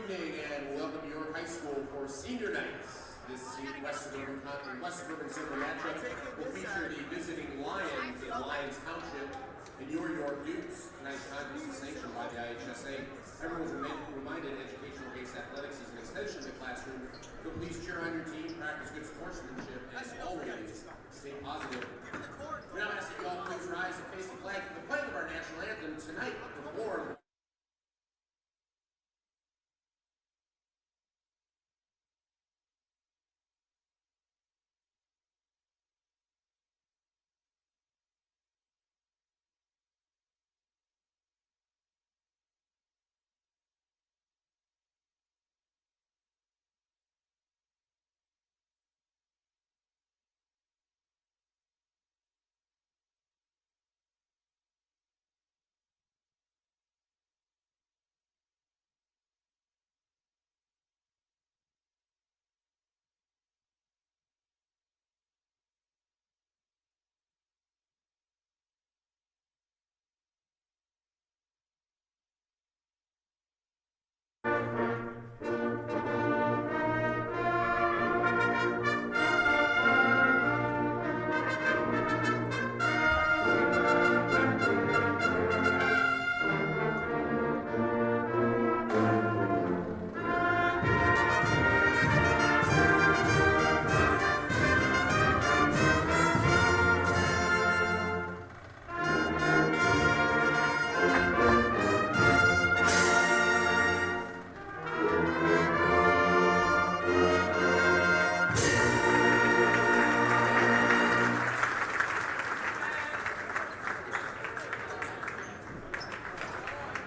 evening and welcome to York High School for senior nights. This West Suburban Circle matchup will feature the visiting Lyons in Lyons Township and your York Dukes. Tonight's contest is sanctioned by the IHSA. Everyone's reminded educational-based athletics is an extension of the classroom, so please cheer on your team, practice good sportsmanship, and always stay positive. We now ask that you all please rise and face the flag for the playing of our national anthem tonight before.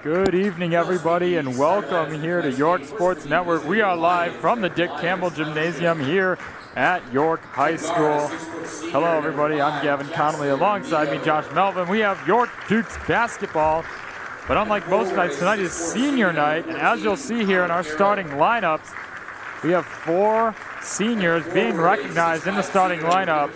Good evening, everybody, and welcome here to York Sports Network. We are live from the Dick Campbell Gymnasium here at York High School. Hello, everybody. I'm Gavin Connolly. Alongside me, Josh Melvin. We have York Dukes basketball, but unlike most nights, tonight is senior night, and as you'll see here in our starting lineups, we have 4 seniors being recognized in the starting lineup.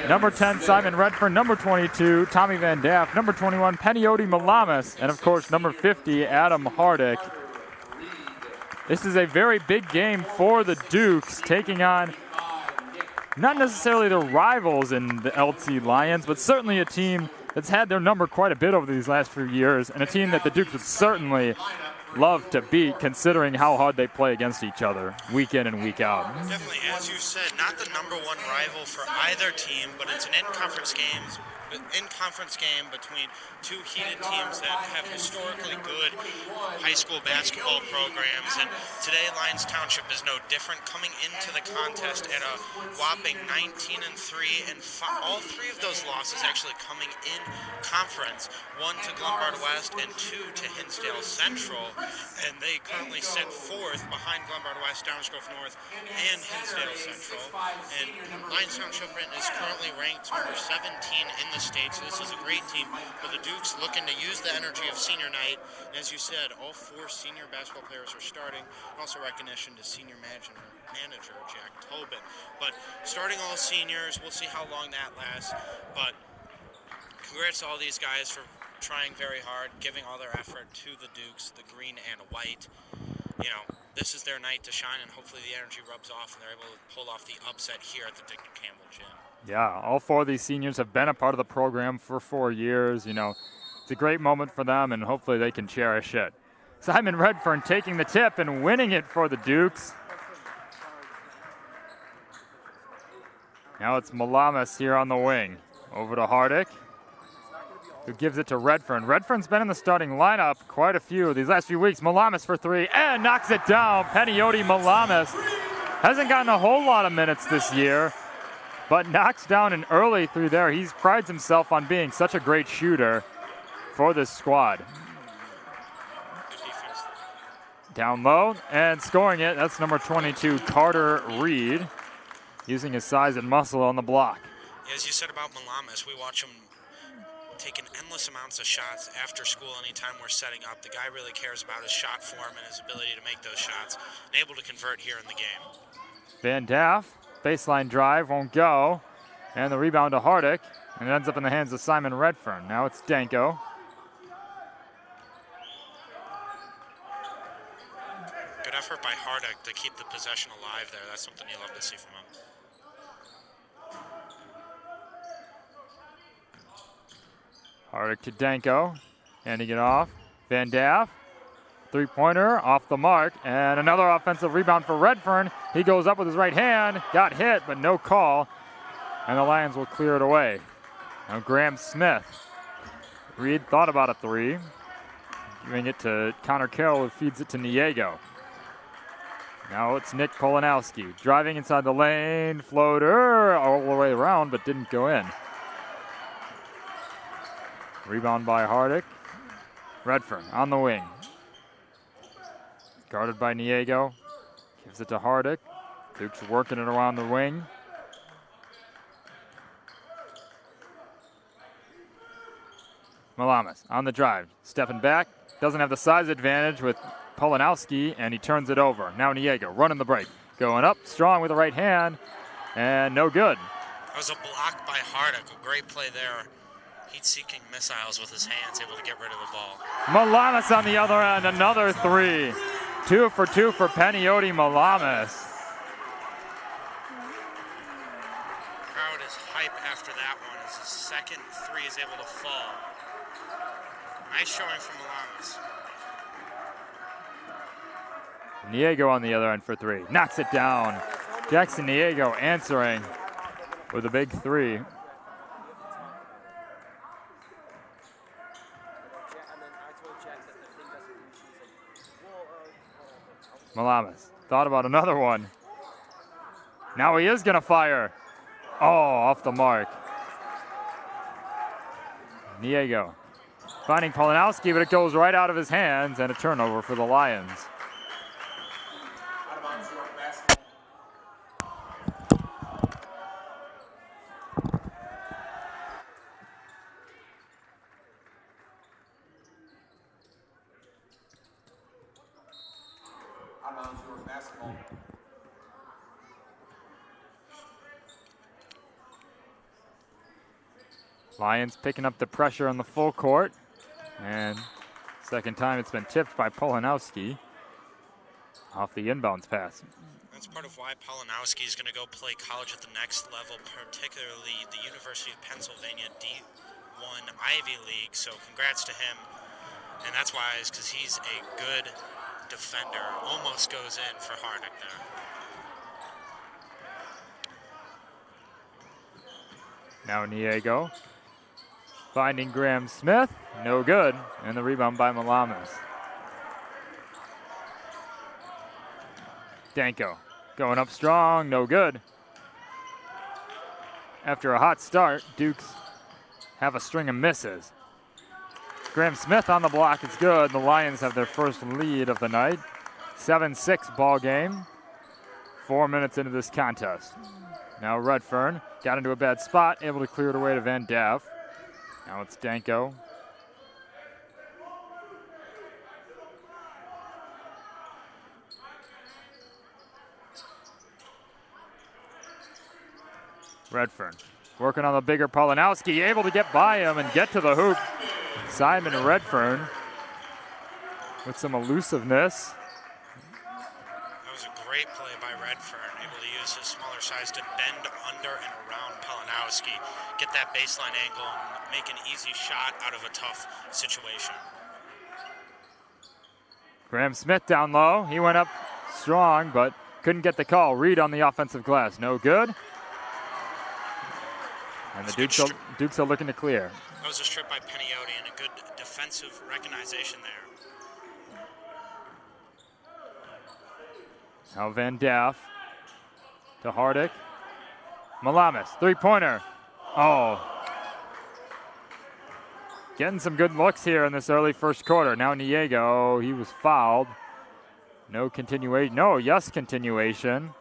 Number 10, Simon Redfern. Number 22, Tommy Van Daff. Number 21, Peniote Malamas. And, of course, number 50, Adam Hardick. This is a very big game for the Dukes, taking on not necessarily the rivals in the LT Lions, but certainly a team that's had their number quite a bit over these last few years, and a team that the Dukes would certainly love to beat, considering how hard they play against each other week in and week out. Definitely, as you said, not the #1 rival for either team, but it's an in-conference game between 2 heated teams that have historically good high school basketball programs, and today Lyons Township is no different, coming into the contest at a whopping 19-3, and all 3 of those losses actually coming in conference, 1 to Glenbard West and 2 to Hinsdale Central, and they currently sit 4th behind Glenbard West, Downers Grove North, and Hinsdale Central, and Lyons Township is currently ranked number 17 in the state, so this is a great team for the Dukes, looking to use the energy of senior night. And as you said, all 4 senior basketball players are starting. Also recognition to senior manager Jack Tobin. But starting all seniors, we'll see how long that lasts. But congrats to all these guys for trying very hard, giving all their effort to the Dukes, the green and white. You know, this is their night to shine, and hopefully the energy rubs off and they're able to pull off the upset here at the Dick Campbell Gym. Yeah, all 4 of these seniors have been a part of the program for 4 years. You know, it's a great moment for them, and hopefully they can cherish it. Simon Redfern taking the tip and winning it for the Dukes. Now it's Malamas here on the wing. Over to Hardick, who gives it to Redfern. Redfern's been in the starting lineup quite a few these last few weeks. Malamas for 3 and knocks it down. Peniote Malamas hasn't gotten a whole lot of minutes this year, but knocks down an early through there. He prides himself on being such a great shooter for this squad. Down low and scoring it. That's number 22, Carter Reed, using his size and muscle on the block. As you said about Malamas, we watch him taking endless amounts of shots after school anytime we're setting up. The guy really cares about his shot form and his ability to make those shots, and able to convert here in the game. Van Daff, baseline drive, won't go. And the rebound to Hardick, and it ends up in the hands of Simon Redfern. Now it's Danko. Hardick to Danko, handing it off. Van Daff, three-pointer off the mark, and another offensive rebound for Redfern. He goes up with his right hand, got hit, but no call, and the Lions will clear it away. Now Graham Smith. Reed thought about a three, giving it to Connor Carroll, who feeds it to Niego. Now it's Nick Polanowski, driving inside the lane, floater all the way around, but didn't go in. Rebound by Hardick. Redfern on the wing. Guarded by Niego. Gives it to Hardick. Duke's working it around the wing. Malamas on the drive. Stepping back. Doesn't have the size advantage with Polanowski, and he turns it over. Now Niego running the break. Going up strong with the right hand, and no good. That was a block by Hardick. A great play there. Heat-seeking missiles with his hands, able to get rid of the ball. Malamas on the other end, another three. 2 for 2 for Penioti Malamas. Crowd is hype after that one as his second three is able to fall. Nice showing from Malamas. Niego on the other end for three. Knocks it down. Jackson Niego answering with a big three. Malamas thought about another one. Now he is going to fire. Oh, off the mark. Niego finding Polanowski, but it goes right out of his hands, and a turnover for the Lions. Lions picking up the pressure on the full court. And second time it's been tipped by Polanowski off the inbounds pass. That's part of why Polanowski is going to go play college at the next level, particularly the University of Pennsylvania D1 Ivy League. So congrats to him. And that's why, is because he's a good defender. Almost goes in for Hardick there. Now Niego finding Graham Smith, no good, and the rebound by Malamas. Danko going up strong, no good. After a hot start, Dukes have a string of misses. Graham Smith on the block, it's good. The Lions have their first lead of the night. 7-6 ball game. 4 minutes into this contest. Now Redfern got into a bad spot, able to clear it away to Van Daff. Now it's Danko. Redfern working on the bigger Polanowski, able to get by him and get to the hoop. Simon Redfern with some elusiveness. That was a great play by Redfern, able to use his smaller size to bend under and around Polanowski, get that baseline angle, and make an easy shot out of a tough situation. Graham Smith down low. He went up strong, but couldn't get the call. Reed on the offensive glass, no good. And the Dukes are looking to clear. That was a strip by Penioti and a good defensive recognition there. Now Van Daff to Hardick. Malamas, three-pointer. Oh. Getting some good looks here in this early first quarter. Now Niego, he was fouled. No continuation. No, yes continuation.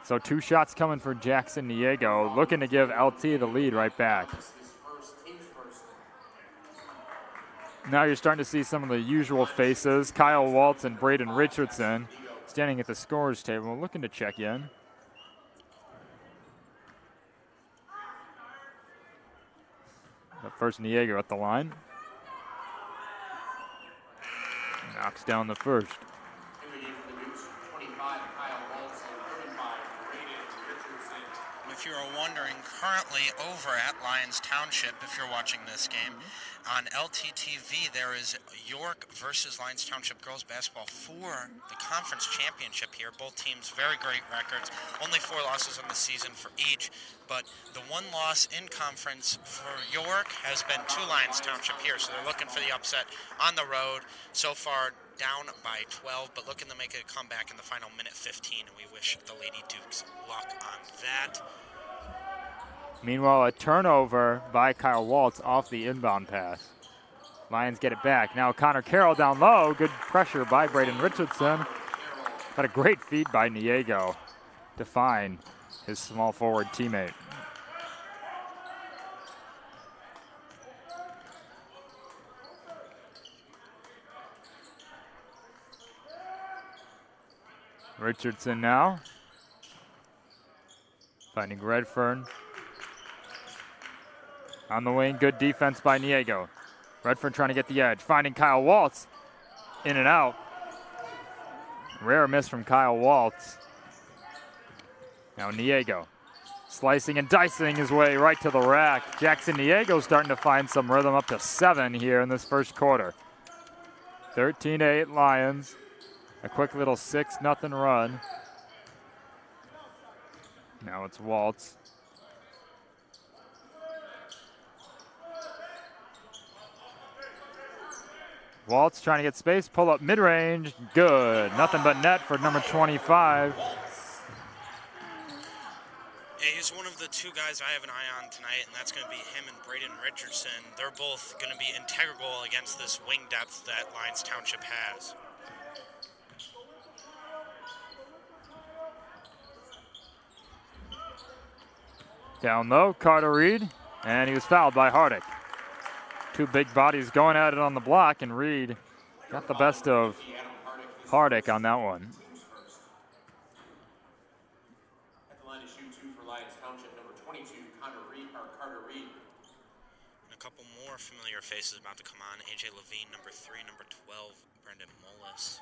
So 2 shots coming for Jackson Niego, looking to give LT the lead right back. Now you're starting to see some of the usual faces. Kyle Waltz and Braden Richardson standing at the scorer's table, looking to check in. But first Niego at the line. Knocks down the first. If if you are wondering, currently over at Lyons Township, if you're watching this game, on LTTV, there is York versus Lyons Township girls basketball for the conference championship here. Both teams very great records. Only 4 losses on the season for each, but the one loss in conference for York has been to Lyons Township here, so they're looking for the upset on the road. So far, down by 12, but looking to make a comeback in the final minute 15, and we wish the Lady Dukes luck on that. Meanwhile, a turnover by Kyle Waltz off the inbound pass. Lions get it back. Now Connor Carroll down low. Good pressure by Braden Richardson. But a great feed by Niego to find his small forward teammate. Richardson now. Finding Redfern. On the wing, good defense by Niego. Redfern trying to get the edge, finding Kyle Waltz. In and out. Rare miss from Kyle Waltz. Now Niego slicing and dicing his way right to the rack. Jackson Niego starting to find some rhythm, up to 7 here in this first quarter. 13-8 Lions. A quick little 6-0 run. Now it's Waltz. Waltz trying to get space, pull up mid-range, good. Nothing but net for number 25. He's one of the 2 guys I have an eye on tonight, and that's going to be him and Braden Richardson. They're both going to be integral against this wing depth that Lyons Township has. Down low, Carter Reed, and he was fouled by Hardick. 2 big bodies going at it on the block, and Reed got the best of Hardick on that one. At the line to shoot 2 for Lyons Township, number 22, Carter Reed. And a couple more familiar faces about to come on. AJ Levine, number 3, number 12, Brendan Mullis.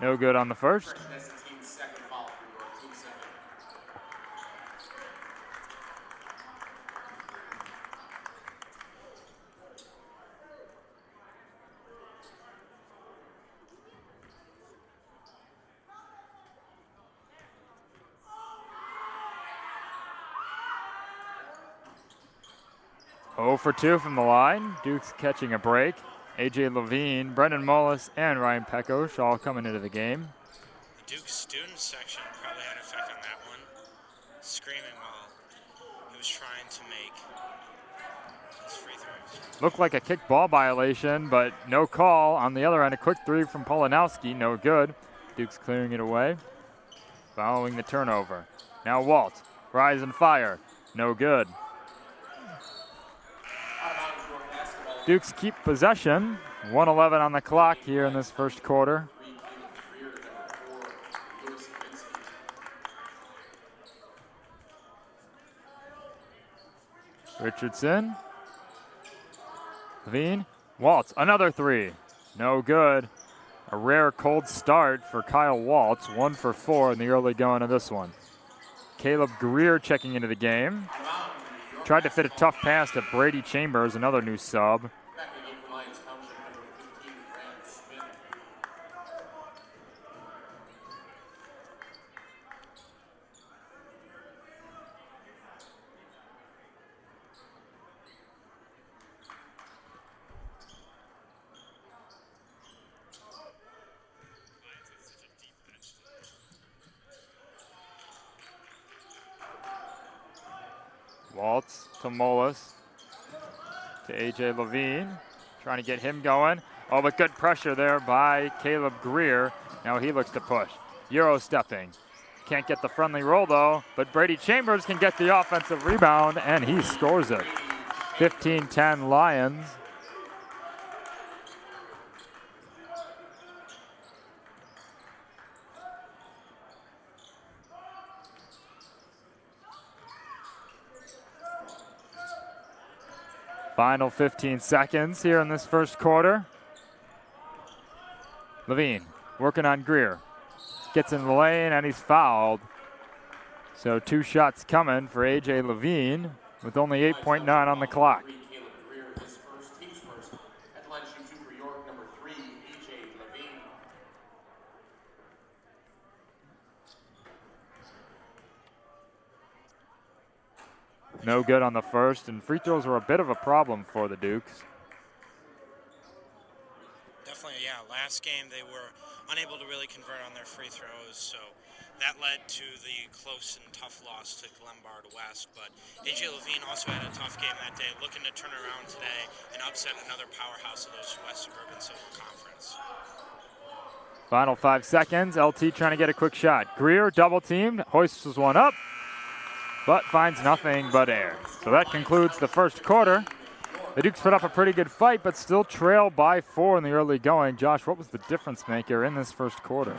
No good on the first. That's the team's 2nd foul for York, team 2nd. 0 for 2 from the line. Duke's catching a break. AJ Levine, Brendan Mullis, and Ryan Peckosh all coming into the game. The Duke student section probably had an effect on that one. Screaming while he was trying to make his free throws. Looked like a kick ball violation, but no call. On the other end, a quick 3 from Polanowski, no good. Duke's clearing it away. Following the turnover. Now Walt, rise and fire, no good. Dukes keep possession. 1:11 on the clock here in this first quarter. Richardson. Levine. Waltz, another 3. No good. A rare cold start for Kyle Waltz. 1 for 4 in the early going of this one. Caleb Greer checking into the game. Tried to fit a tough pass to Brady Chambers, another new sub. Waltz to Mullis, to AJ Levine, trying to get him going. Oh, but good pressure there by Caleb Greer. Now he looks to push. Euro stepping. Can't get the friendly roll though, but Brady Chambers can get the offensive rebound and he scores it. 15-10 Lions. Final 15 seconds here in this first quarter. Levine working on Greer. gets in the lane, and he's fouled. So 2 shots coming for A.J. Levine with only 8.9 on the clock. No good on the first, and free throws were a bit of a problem for the Dukes. Definitely, yeah. Last game they were unable to really convert on their free throws, so that led to the close and tough loss to Glenbard West. But A.J. Levine also had a tough game that day, looking to turn around today and upset another powerhouse of those West Suburban Silver Conference. Final 5 seconds. LT trying to get a quick shot. Greer double teamed, hoists one up, but finds nothing but air. So that concludes the first quarter. The Dukes put up a pretty good fight, but still trail by 4 in the early going. Josh, what was the difference maker in this first quarter?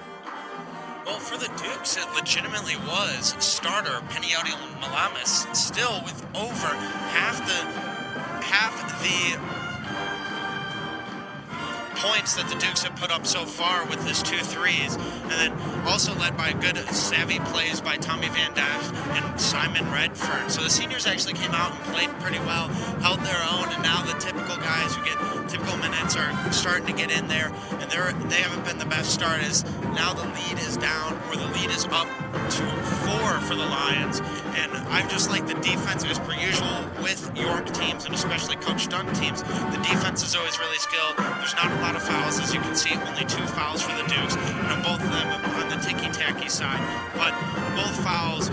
Well, for the Dukes, it legitimately was starter Peniotti Malamis, still with over half the points that the Dukes have put up so far with his 2 threes, and then also led by good savvy plays by Tommy Van Daff and Simon Redford. So the seniors actually came out and played pretty well, held their own, and now the typical guys who get typical minutes are starting to get in there, and they haven't been the best start, as now the lead is down, or the lead is up to 4 for the Lions. And I just like the defense, as per usual with York teams, and especially Coach Dunn teams. The defense is always really skilled. There's not a lot of fouls, as you can see, only 2 fouls for the Dukes, and both of them on the ticky-tacky side. But both fouls,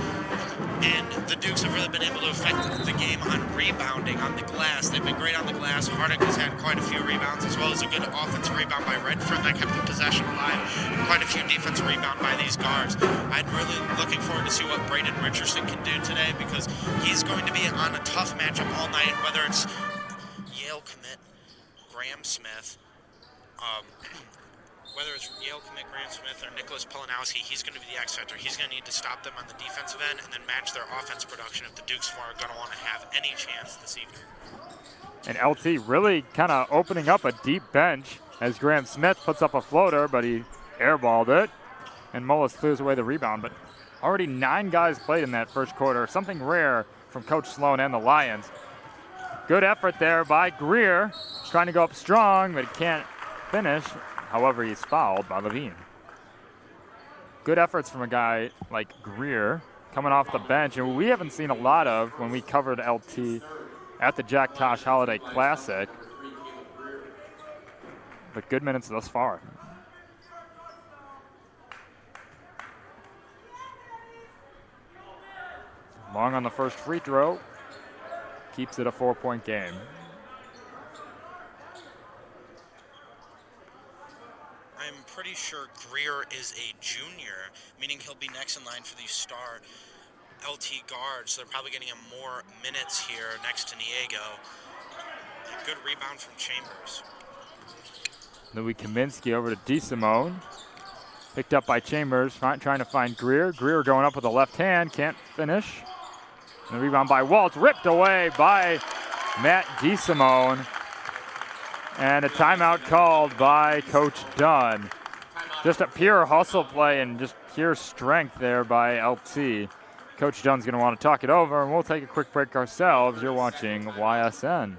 and the Dukes have really been able to affect the game on rebounding on the glass. They've been great on the glass. Hardick has had quite a few rebounds, as well as a good offensive rebound by Redford that kept the possession alive. Quite a few defensive rebound by these guards. I'm really looking forward to see what Braden Richardson can do today, because he's going to be on a tough matchup all night, whether it's Yale commit Graham Smith, whether it's Yale commit Graham Smith or Nicholas Polanowski, he's going to be the X factor. He's going to need to stop them on the defensive end and then match their offensive production if the Dukes are going to want to have any chance this evening. And LT really kind of opening up a deep bench as Graham Smith puts up a floater, but he airballed it, and Mullis clears away the rebound. But already 9 guys played in that first quarter, something rare from Coach Sloan and the Lions. Good effort there by Greer, trying to go up strong, but he can't finish. However, he's fouled by Levine. Good efforts from a guy like Greer coming off the bench, and we haven't seen a lot of when we covered LT at the Jack Tosh Holiday Classic. But good minutes thus far. Long on the first free throw. Keeps it a 4-point game. I'm pretty sure Greer is a junior, meaning he'll be next in line for these star LT guards. So they're probably getting him more minutes here next to Niego. A good rebound from Chambers. Louis Kaminsky over to DeSimone. Picked up by Chambers, trying to find Greer. Greer going up with the left hand, can't finish. And the rebound by Waltz, ripped away by Matt DeSimone. And a timeout called by Coach Dunn. Just a pure hustle play and just pure strength there by LT. Coach Dunn's going to want to talk it over, and we'll take a quick break ourselves. You're watching YSN.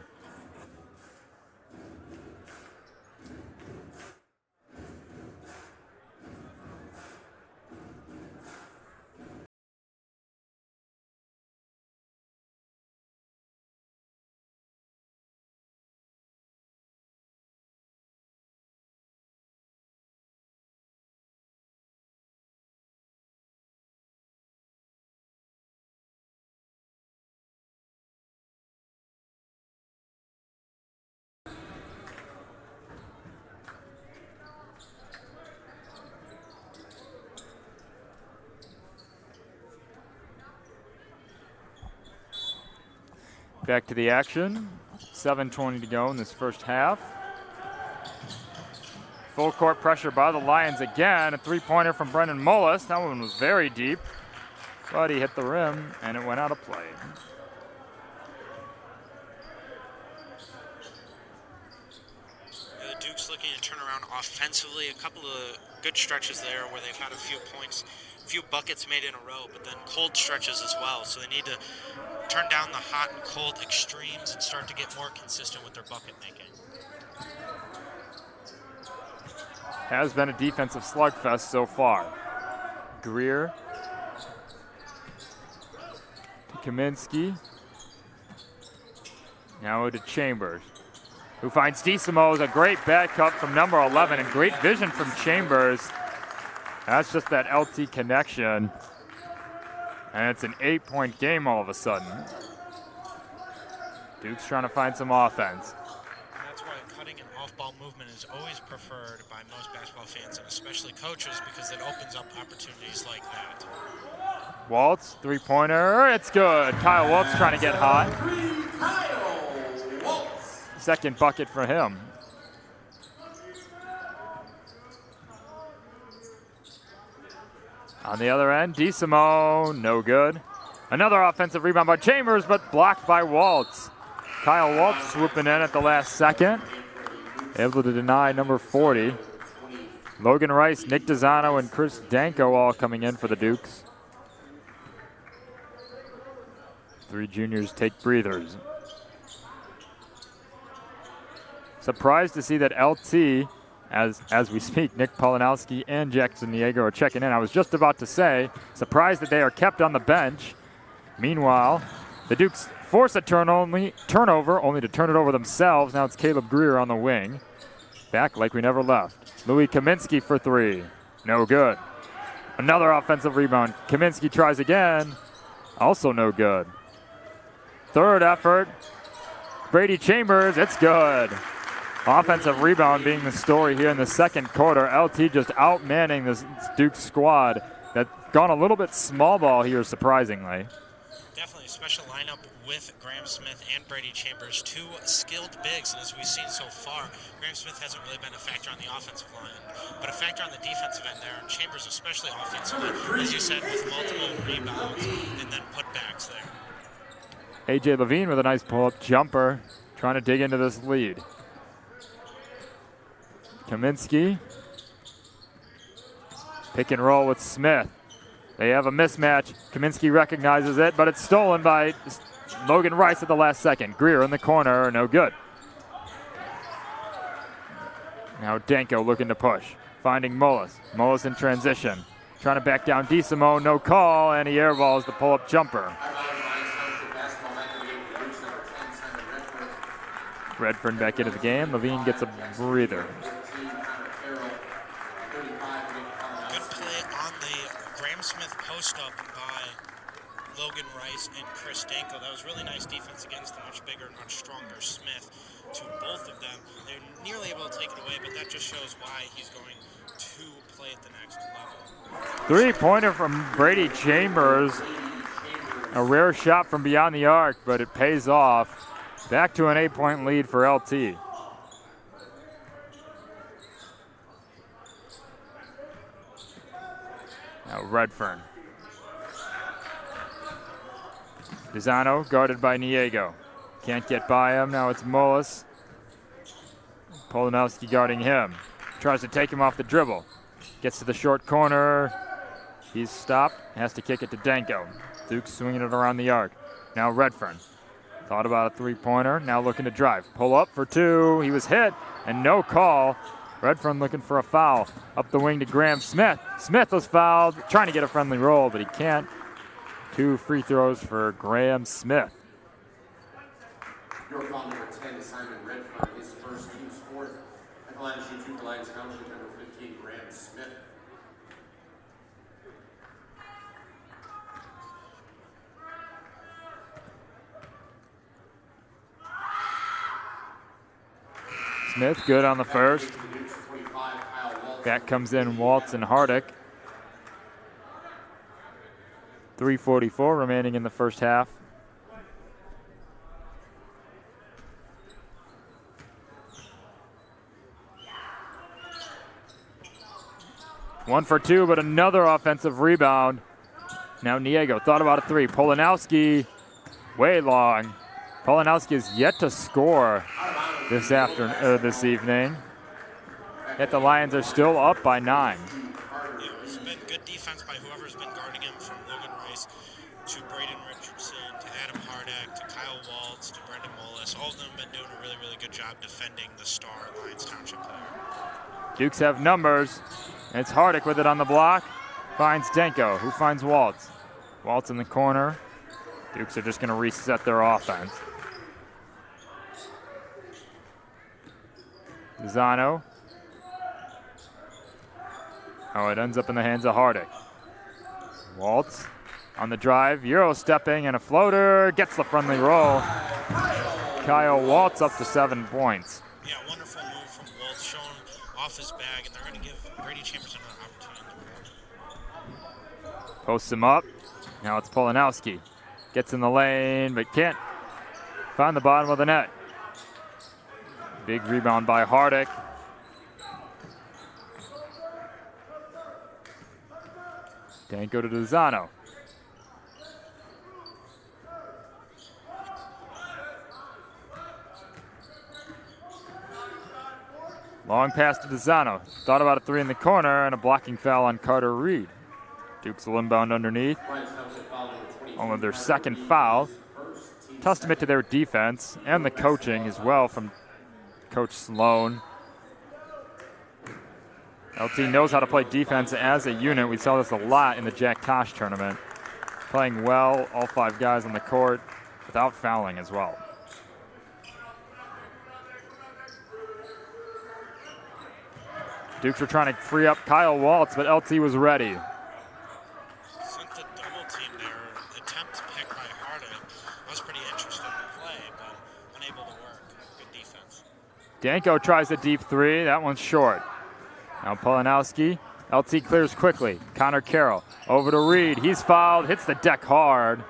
Back to the action. 7:20 to go in this first half. Full court pressure by the Lions again. A 3-pointer from Brendan Mullis. That one was very deep, but he hit the rim and it went out of play. The Dukes looking to turn around around offensively. A couple of good stretches there where they've had a few points, a few buckets made in a row, but then cold stretches as well. So they need to turn down the hot and cold extremes and start to get more consistent with their bucket making. Has been a defensive slugfest so far. Greer to Kaminsky. Now to Chambers, who finds DeSanto. A great back cut from number 11 and great vision from Chambers. That's just that LT connection. And it's an 8-point game all of a sudden. Duke's trying to find some offense. That's why cutting and off-ball movement is always preferred by most basketball fans and especially coaches because it opens up opportunities like that. Waltz, three-pointer, it's good. Kyle Waltz trying to get hot. Second bucket for him. On the other end, DeSanto, no good. Another offensive rebound by Chambers, but blocked by Waltz. Kyle Waltz swooping in at the last second, able to deny number 40. Logan Rice, Nick DeSanto, and Chris Danko all coming in for the Dukes. Three juniors take breathers. Surprised to see that LT, as we speak, Nick Polanowski and Jackson Diego are checking in. I was just about to say, surprised that they are kept on the bench. Meanwhile, the Dukes force a turnover, only to turn it over themselves. Now it's Caleb Greer on the wing. Back like we never left. Louis Kaminsky for three. No good. Another offensive rebound. Kaminsky tries again. Also no good. Third effort. Brady Chambers, it's good. Offensive rebound being the story here in the second quarter. LT just outmanning this Duke squad that's gone a little bit small ball here, surprisingly. Definitely a special lineup with Graham Smith and Brady Chambers, two skilled bigs. And as we've seen so far, Graham Smith hasn't really been a factor on the offensive line, but a factor on the defensive end there. And Chambers especially offensively, as you said, with multiple rebounds and then putbacks there. A.J. Levine with a nice pull-up jumper, trying to dig into this lead. Kaminsky. Pick and roll with Smith. They have a mismatch. Kaminsky recognizes it, but it's stolen by Logan Rice at the last second. Greer in the corner, no good. Now Danko looking to push. Finding Mullis. Mullis in transition. Trying to back down DeSanto, no call, and he airballs the pull-up jumper. Redfern back into the game. Levine gets a breather. Smith post-up by Logan Rice and Chris Danko. That was really nice defense against the much bigger, much stronger Smith. To both of them, they're nearly able to take it away, but that just shows why he's going to play at the next level. Three-pointer from Brady Chambers. A rare shot from beyond the arc, but it pays off. Back to an 8-point lead for LT. Now Redfern. DeSanto guarded by Niego. Can't get by him. Now it's Mullis. Polanowski guarding him. Tries to take him off the dribble. Gets to the short corner. He's stopped. Has to kick it to Danko. Duke swinging it around the arc. Now Redfern. Thought about a three-pointer. Now looking to drive. Pull up for two. He was hit and no call. Redfern looking for a foul. Up the wing to Graham Smith. Smith was fouled, trying to get a friendly roll, but he can't. 2 free throws for Graham Smith. Your foul number 10 is Simon Redfern, his first, team's fourth. At the line, shoots for Lyons Township, number 15, Graham Smith. Smith good on the first. Back comes in Waltz and Hardick. 3:44 remaining in the first half. One for two, but another offensive rebound. Now Niego thought about a three. Polanowski, way long. Polanowski is yet to score this evening. Yet the Lions are still up by 9. Yeah, it's been good defense by whoever's been guarding him, from Logan Rice to Braden Richardson to Adam Hardak to Kyle Waltz to Brendan Mullis. All of them have been doing a really, really good job defending the star Lyons Township player. Dukes have numbers. It's Hardak with it on the block. Finds Danko, who finds Waltz. Waltz in the corner. Dukes are just going to reset their offense. DeSanto. Oh, it ends up in the hands of Hardak. Waltz on the drive, Euro stepping, and a floater. Gets the friendly roll. Kyle Waltz up to 7 points. Yeah, wonderful move from Waltz, showing off his bag, and they're going to give Brady Chambers another opportunity in the board. Posts him up. Now it's Polanowski. Gets in the lane, but can't find the bottom of the net. Big rebound by Hardak. Danko to DeSanto. Long pass to DeSanto. Thought about a 3 in the corner and a blocking foul on Carter Reed. Dukes will inbound underneath. Only their second foul. Testament to their defense and the coaching as well from Coach Sloan. LT knows how to play defense as a unit. We saw this a lot in the Jack Tosh tournament. Playing well, all 5 guys on the court without fouling as well. Dukes were trying to free up Kyle Waltz, but LT was ready. Sent the double team there. Attempt to pick by Hardak. That was pretty interesting to play, but unable to work. Good defense. Danko tries a deep 3. That one's short. Now Polanowski. LT clears quickly. Connor Carroll over to Reed. He's fouled. Hits the deck hard.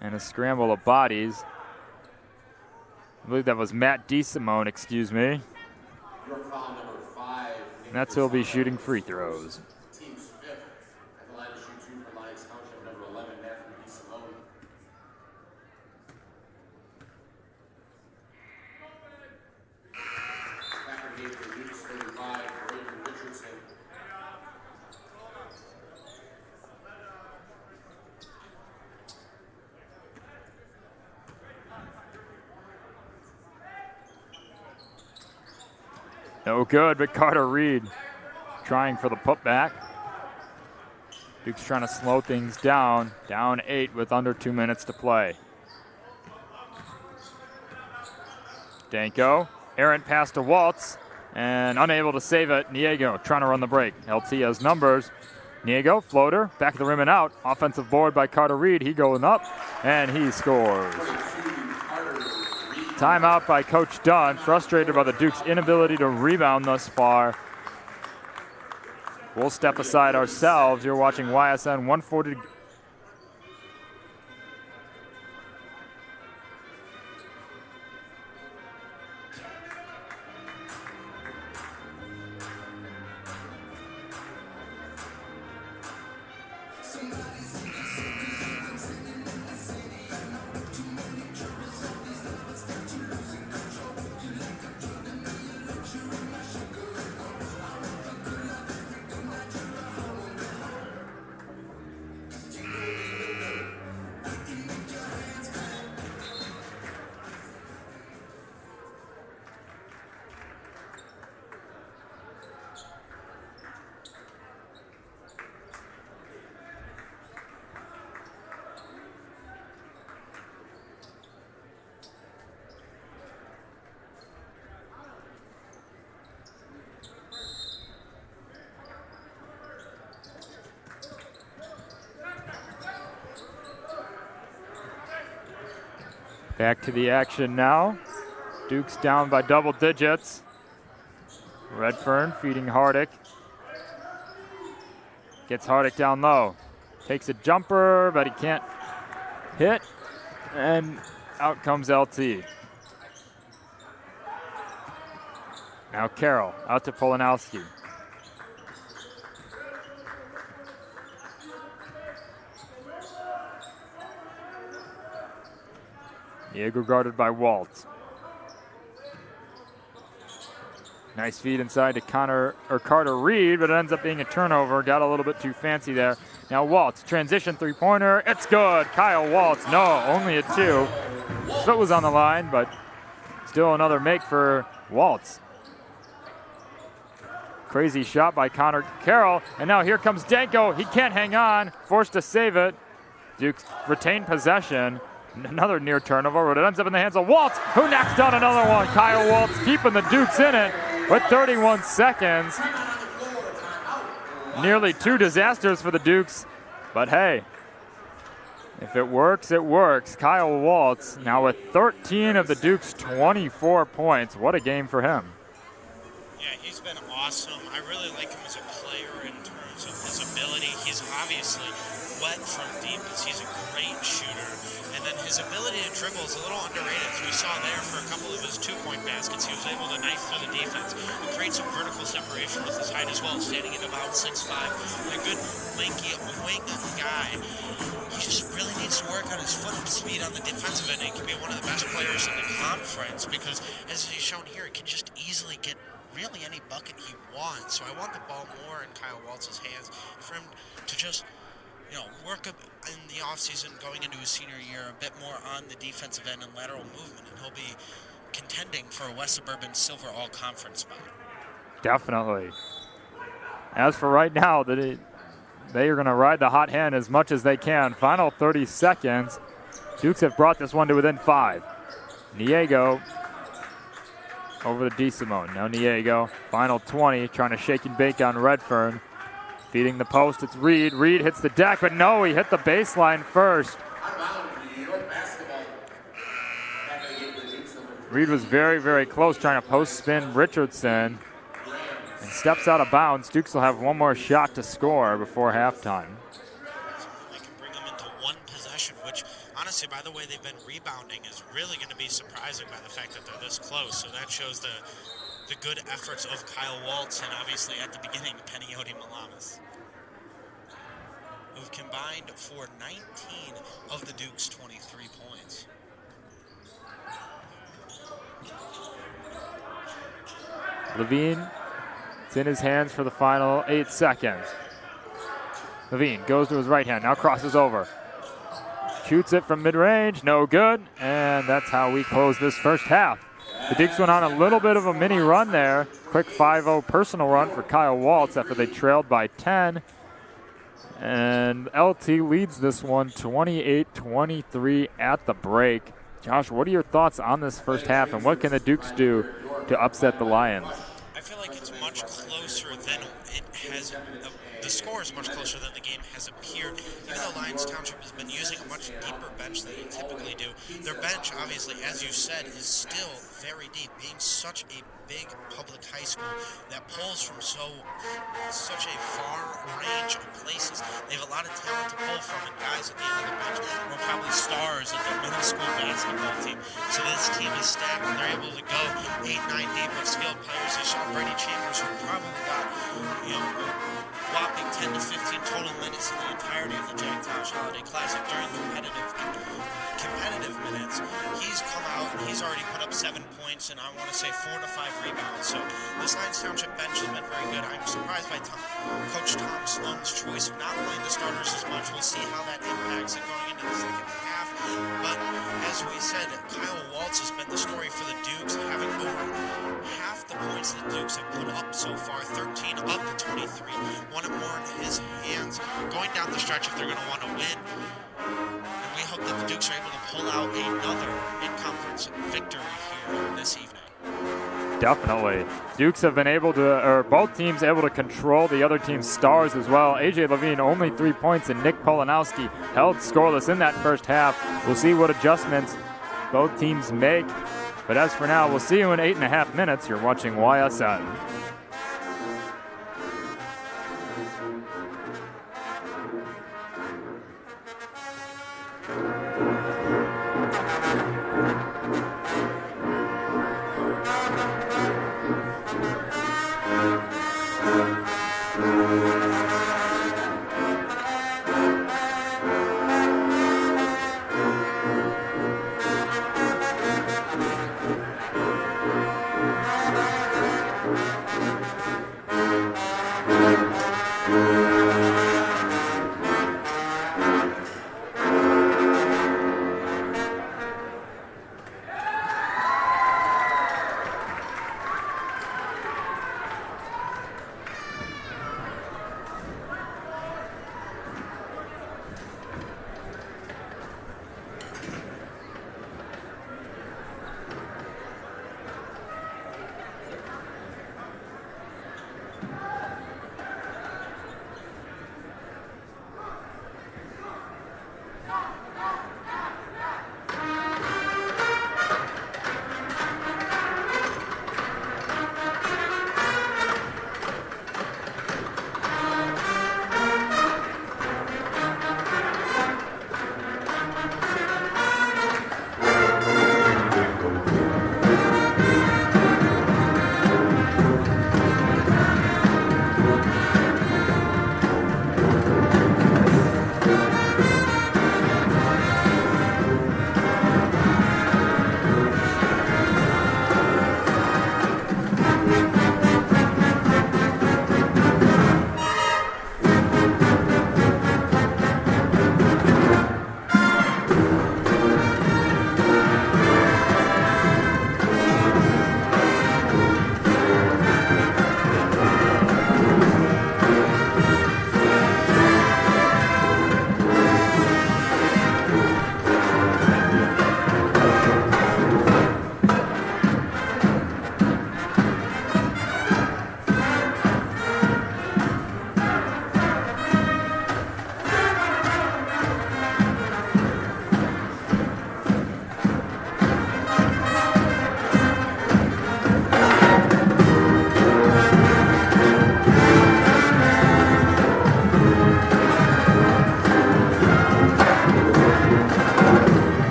And a scramble of bodies. I believe that was Matt DeSimone, excuse me. And that's who'll be shooting free throws. Team's 5th at the line to shoot 2 for Lyons Township, number 11, Matthew DeSimone. Backer gave for Dukes 35, Braden Richardson. No good, but Carter Reed trying for the putback. Duke's trying to slow things down. Down 8 with under 2 minutes to play. Danko, errant pass to Waltz, and unable to save it. Niego trying to run the break. LT has numbers. Niego, floater, back of the rim and out. Offensive board by Carter Reed. He going up, and he scores. Timeout by Coach Dunn, frustrated by the Duke's inability to rebound thus far. We'll step aside ourselves. You're watching YSN 140. Back to the action now. Duke's down by double digits. Redfern feeding Hardak. Gets Hardak down low. Takes a jumper, but he can't hit. And out comes LT. Now Carroll out to Polanowski. Diego guarded by Waltz. Nice feed inside to Carter Reed, but it ends up being a turnover. Got a little bit too fancy there. Now Waltz, transition three-pointer. It's good. Kyle Waltz. No, only a 2. Foot was on the line, but still another make for Waltz. Crazy shot by Connor Carroll. And now here comes Danko. He can't hang on. Forced to save it. Dukes retain possession. Another near turnover, but it ends up in the hands of Waltz, who knocks down another one. Kyle Waltz keeping the Dukes in it with 31 seconds. Nearly 2 disasters for the Dukes, but hey, if it works, it works. Kyle Waltz now with 13 of the Dukes' 24 points. What a game for him. Yeah, he's been awesome. I really like him as a player in terms of his ability. He's obviously wet from deep because he's a great shooter. And then his ability to dribble is a little underrated. As we saw there for a couple of his 2-point baskets, he was able to knife through the defense and create some vertical separation with his height as well, standing at about 6'5". A good lanky wing guy. He just really needs to work on his foot speed on the defensive end. He can be one of the best players in the conference because, as he's shown here, he can just easily get really any bucket he wants. So I want the ball more in Kyle Waltz's hands for him to just, you know, work up in the offseason going into his senior year a bit more on the defensive end and lateral movement, and he'll be contending for a West Suburban Silver All-Conference spot. Definitely. As for right now, they are going to ride the hot hand as much as they can. Final 30 seconds. Dukes have brought this one to within 5. Niego over to DeSimone. Now Niego, final 20, trying to shake and bake on Redfern. Feeding the post, it's Reed. Reed hits the deck, but no, he hit the baseline first. Reed was very, very close trying to post spin Richardson and steps out of bounds. Dukes will have one more shot to score before halftime. They can bring them into one possession, which honestly, by the way they've been rebounding, is really going to be surprising by the fact that they're this close. So that shows the good efforts of Kyle Waltz and obviously at the beginning, Penioti Malamas, who've combined for 19 of the Dukes' 23 points. Levine, it's in his hands for the final 8 seconds. Levine goes to his right hand, now crosses over. Shoots it from mid-range, no good, and that's how we close this first half. The Dukes went on a little bit of a mini run there. Quick 5-0 personal run for Kyle Waltz after they trailed by 10. And LT leads this one 28-23 at the break. Josh, what are your thoughts on this first half, and what can the Dukes do to upset the Lions? I feel like it's much closer than it has. The score is much closer than the game has appeared. Even though Lyons Township has been using a much deeper bench than they typically do, their bench, obviously, as you said, is still very deep, being such a big public high school that pulls from such a far range of places. They have a lot of talent to pull from, and guys at the end of the bench were probably stars of their middle school basketball team. So this team is stacked, and they're able to go 8-9 deep with skilled players. They saw Brady Chambers, who probably got, whopping 10 to 15 total minutes in the entirety of the Jack Township Holiday Classic during competitive minutes. He's come out and he's already put up 7 points and I want to say 4 to 5 rebounds. So this Lyons Township bench has been very good. I'm surprised by Coach Tom Sloan's choice of not playing the starters as much. We'll see how that impacts it going into the second half. But as we said, Kyle Waltz has been the story for the Dukes, having over half the points that the Dukes have put up so far, 13 up to 23. One more in his hands going down the stretch if they're going to want to win. And we hope that the Dukes are able to pull out another in-conference victory here this evening. Definitely. Dukes have been able to, or both teams able to control the other team's stars as well. AJ Levine only 3 points and Nick Polanowski held scoreless in that first half. We'll see what adjustments both teams make. But as for now, we'll see you in 8.5 minutes. You're watching YSN.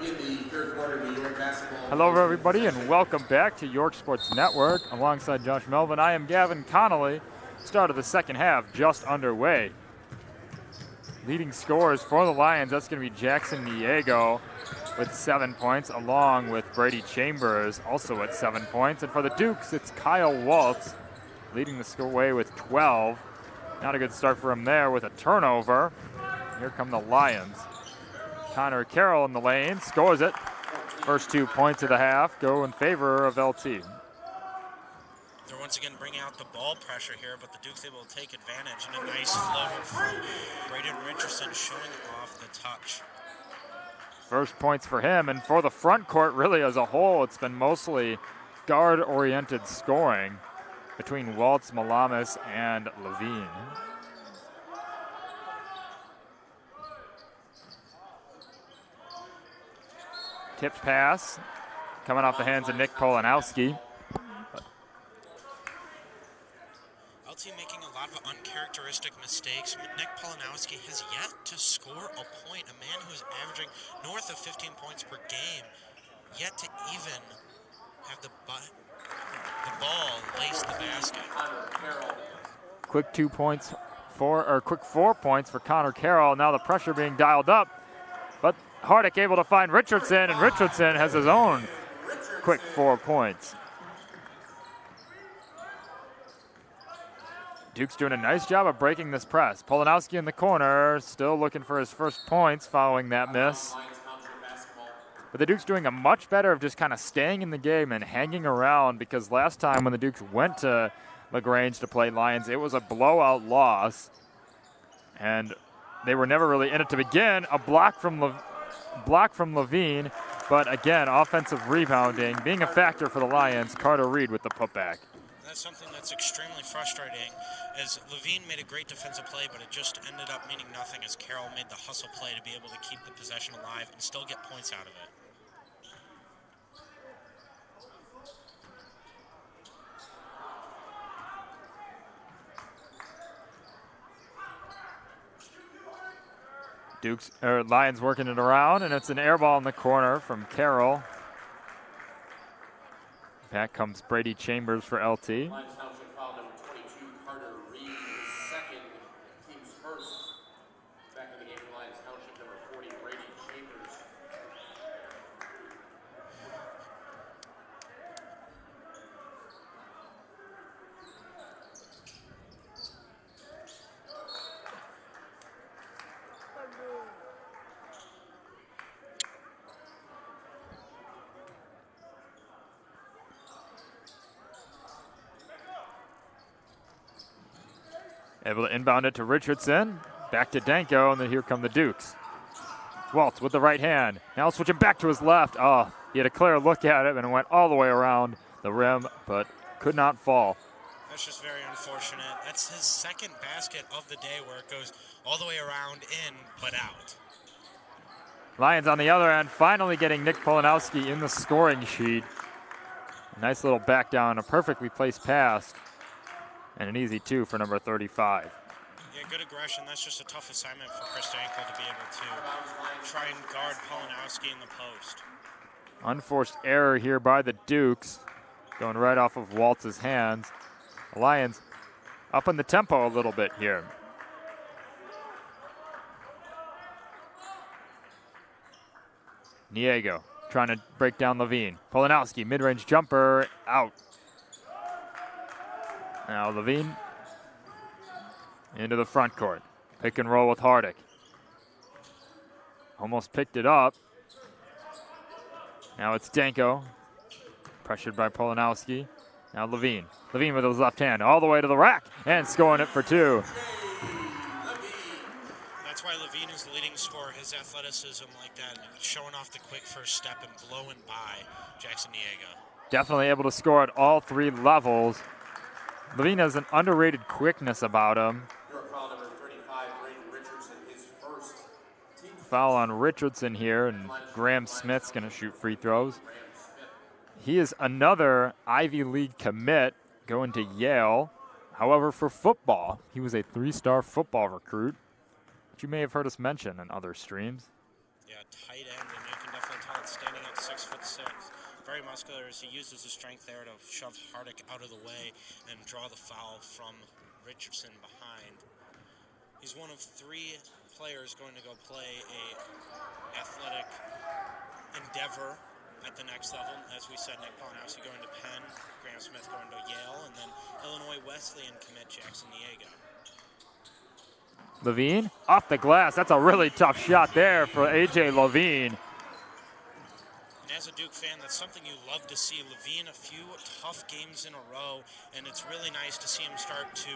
in the third quarter, New York basketball. Hello, everybody, and welcome back to York Sports Network. Alongside Josh Melvin, I am Gavin Connolly. Start of the second half just underway. Leading scorers for the Lions, that's going to be Jackson Diego with 7 points, along with Brady Chambers, also at 7 points. And for the Dukes, it's Kyle Waltz leading the score away with 12. Not a good start for him there with a turnover. Here come the Lions. Connor Carroll in the lane, scores it. First 2 points of the half go in favor of LT. They're once again bringing out the ball pressure here, but the Dukes able to take advantage, and a nice floater from Braden Richardson showing off the touch. First points for him, and for the front court really as a whole, it's been mostly guard-oriented scoring between Waltz, Malamis, and Levine. Tipped pass coming off the hands of Nick Polanowski. LT making a lot of uncharacteristic mistakes. Nick Polanowski has yet to score a point. A man who's averaging north of 15 points per game, yet to even have the ball lace the basket. Quick 4 points for Connor Carroll. Now the pressure being dialed up, but Hardick able to find Richardson, and Richardson has his own quick 4 points. Duke's doing a nice job of breaking this press. Polanowski in the corner, still looking for his first points following that miss. But the Duke's doing a much better of just kind of staying in the game and hanging around, because last time when the Dukes went to LaGrange to play Lions, it was a blowout loss. And they were never really in it to begin. A block from Levine, but again, offensive rebounding being a factor for the Lions. Carter Reed with the putback. That's something that's extremely frustrating, as Levine made a great defensive play, but it just ended up meaning nothing as Carroll made the hustle play to be able to keep the possession alive and still get points out of it. Lions working it around, and it's an air ball in the corner from Carroll. Back comes Brady Chambers for LT. Lions Township foul number 22, Carter Reed, second, team's first. Back in the game for Lions Township, number 40, Brady Chambers. Able to inbound it to Richardson. Back to Danko, and then here come the Dukes. Waltz with the right hand. Now switching back to his left. Oh, he had a clear look at it and it went all the way around the rim, but could not fall. That's just very unfortunate. That's his second basket of the day where it goes all the way around in, but out. Lions on the other end, finally getting Nick Polanowski in the scoring sheet. Nice little back down, a perfectly placed pass. And an easy 2 for number 35. Yeah, good aggression. That's just a tough assignment for Chris Danko to be able to try and guard Polanowski in the post. Unforced error here by the Dukes, going right off of Waltz's hands. The Lions up in the tempo a little bit here. Diego trying to break down Levine. Polanowski, mid-range jumper, out. Now Levine into the front court. Pick and roll with Hardick. Almost picked it up. Now it's Danko. Pressured by Polanowski. Now Levine. Levine with his left hand all the way to the rack and scoring it for 2. That's why Levine is the leading scorer. His athleticism like that, showing off the quick first step and blowing by Jackson Diego. Definitely able to score at all 3 levels. Levine has an underrated quickness about him. Foul number 35, Braden Richardson, his first. Foul on Richardson here, and Graham Smith's going to shoot free throws. He is another Ivy League commit going to Yale. However, for football, he was a 3-star football recruit, which you may have heard us mention in other streams. Yeah, tight end, and you can definitely tell 6'6". Very muscular as he uses his strength there to shove Hardick out of the way and draw the foul from Richardson behind. He's one of 3 players going to go play a athletic endeavor at the next level. As we said, Nick Polanowski going to Penn, Graham Smith going to Yale, and then Illinois Wesleyan commit Jackson Diego. Levine off the glass. That's a really tough shot there for A.J. Levine. And as a Duke fan, that's something you love to see. Levine, a few tough games in a row, and it's really nice to see him start to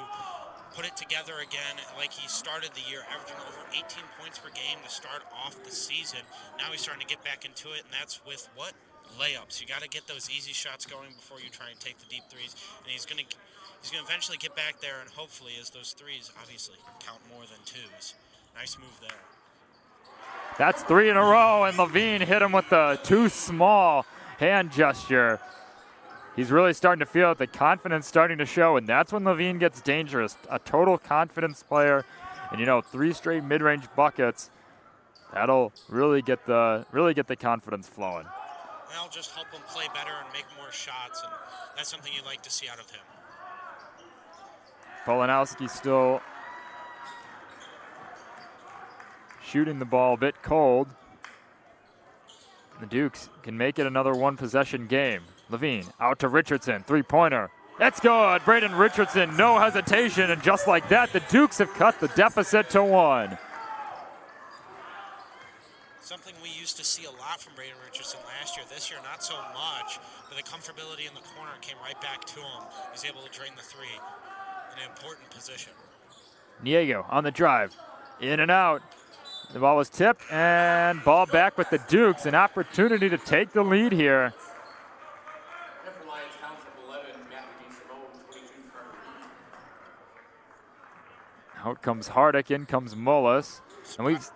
put it together again like he started the year, averaging over 18 points per game to start off the season. Now he's starting to get back into it, and that's with what? Layups. You got to get those easy shots going before you try and take the deep threes, and he's going to eventually get back there, and hopefully, as those threes obviously count more than 2s. Nice move there. That's 3 in a row, and Levine hit him with the too small hand gesture. He's really starting to feel it, the confidence starting to show, and that's when Levine gets dangerous. A total confidence player, and 3 straight mid-range buckets. That'll really get the confidence flowing. That'll just help him play better and make more shots, and that's something you'd like to see out of him. Polanowski still shooting the ball a bit cold. The Dukes can make it another 1-possession game. Levine out to Richardson, 3-pointer. That's good. Braden Richardson, no hesitation, and just like that, the Dukes have cut the deficit to 1. Something we used to see a lot from Braden Richardson last year. This year, not so much, but the comfortability in the corner came right back to him. He's able to drain the 3 in an important position. Diego on the drive, in and out. The ball was tipped, and ball back with the Dukes. An opportunity to take the lead here. Lyons Township 11, DeSanto 22, Out comes Hardick, in comes Mullis. And we've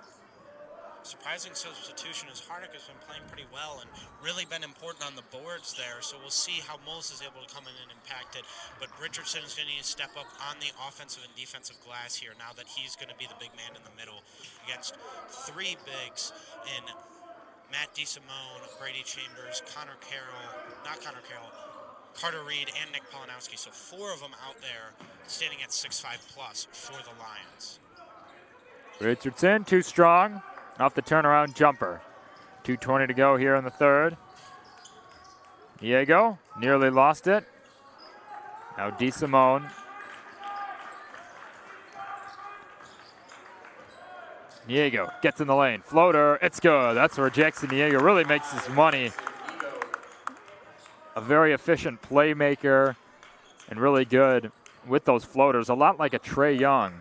surprising substitution as Hardick has been playing pretty well and really been important on the boards there. So we'll see how Mullis is able to come in and impact it. But Richardson is going to need to step up on the offensive and defensive glass here now that he's going to be the big man in the middle against 3 bigs in Matt DeSimone, Brady Chambers, Carter Reed, and Nick Polanowski. So 4 of them out there standing at 6'5 plus for the Lions. Richardson, too strong. Off the turnaround jumper. 2:20 to go here in the third. Diego nearly lost it. Now DeSimone. Diego gets in the lane. Floater, it's good. That's where Jackson Diego really makes his money. A very efficient playmaker and really good with those floaters. A lot like a Trae Young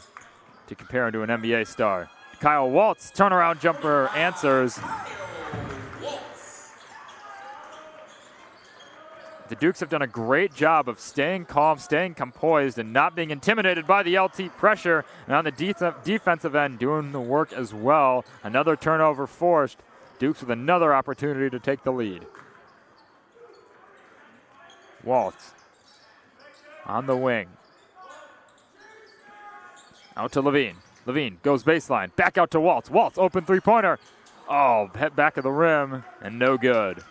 to compare him to an NBA star. Kyle Waltz, turnaround jumper, answers. The Dukes have done a great job of staying calm, staying composed, and not being intimidated by the LT pressure. And on the defensive end, doing the work as well. Another turnover forced. Dukes with another opportunity to take the lead. Waltz on the wing. Out to Levine. Levine goes baseline. Back out to Waltz. Waltz, open 3-pointer. Oh, head back of the rim, and no good.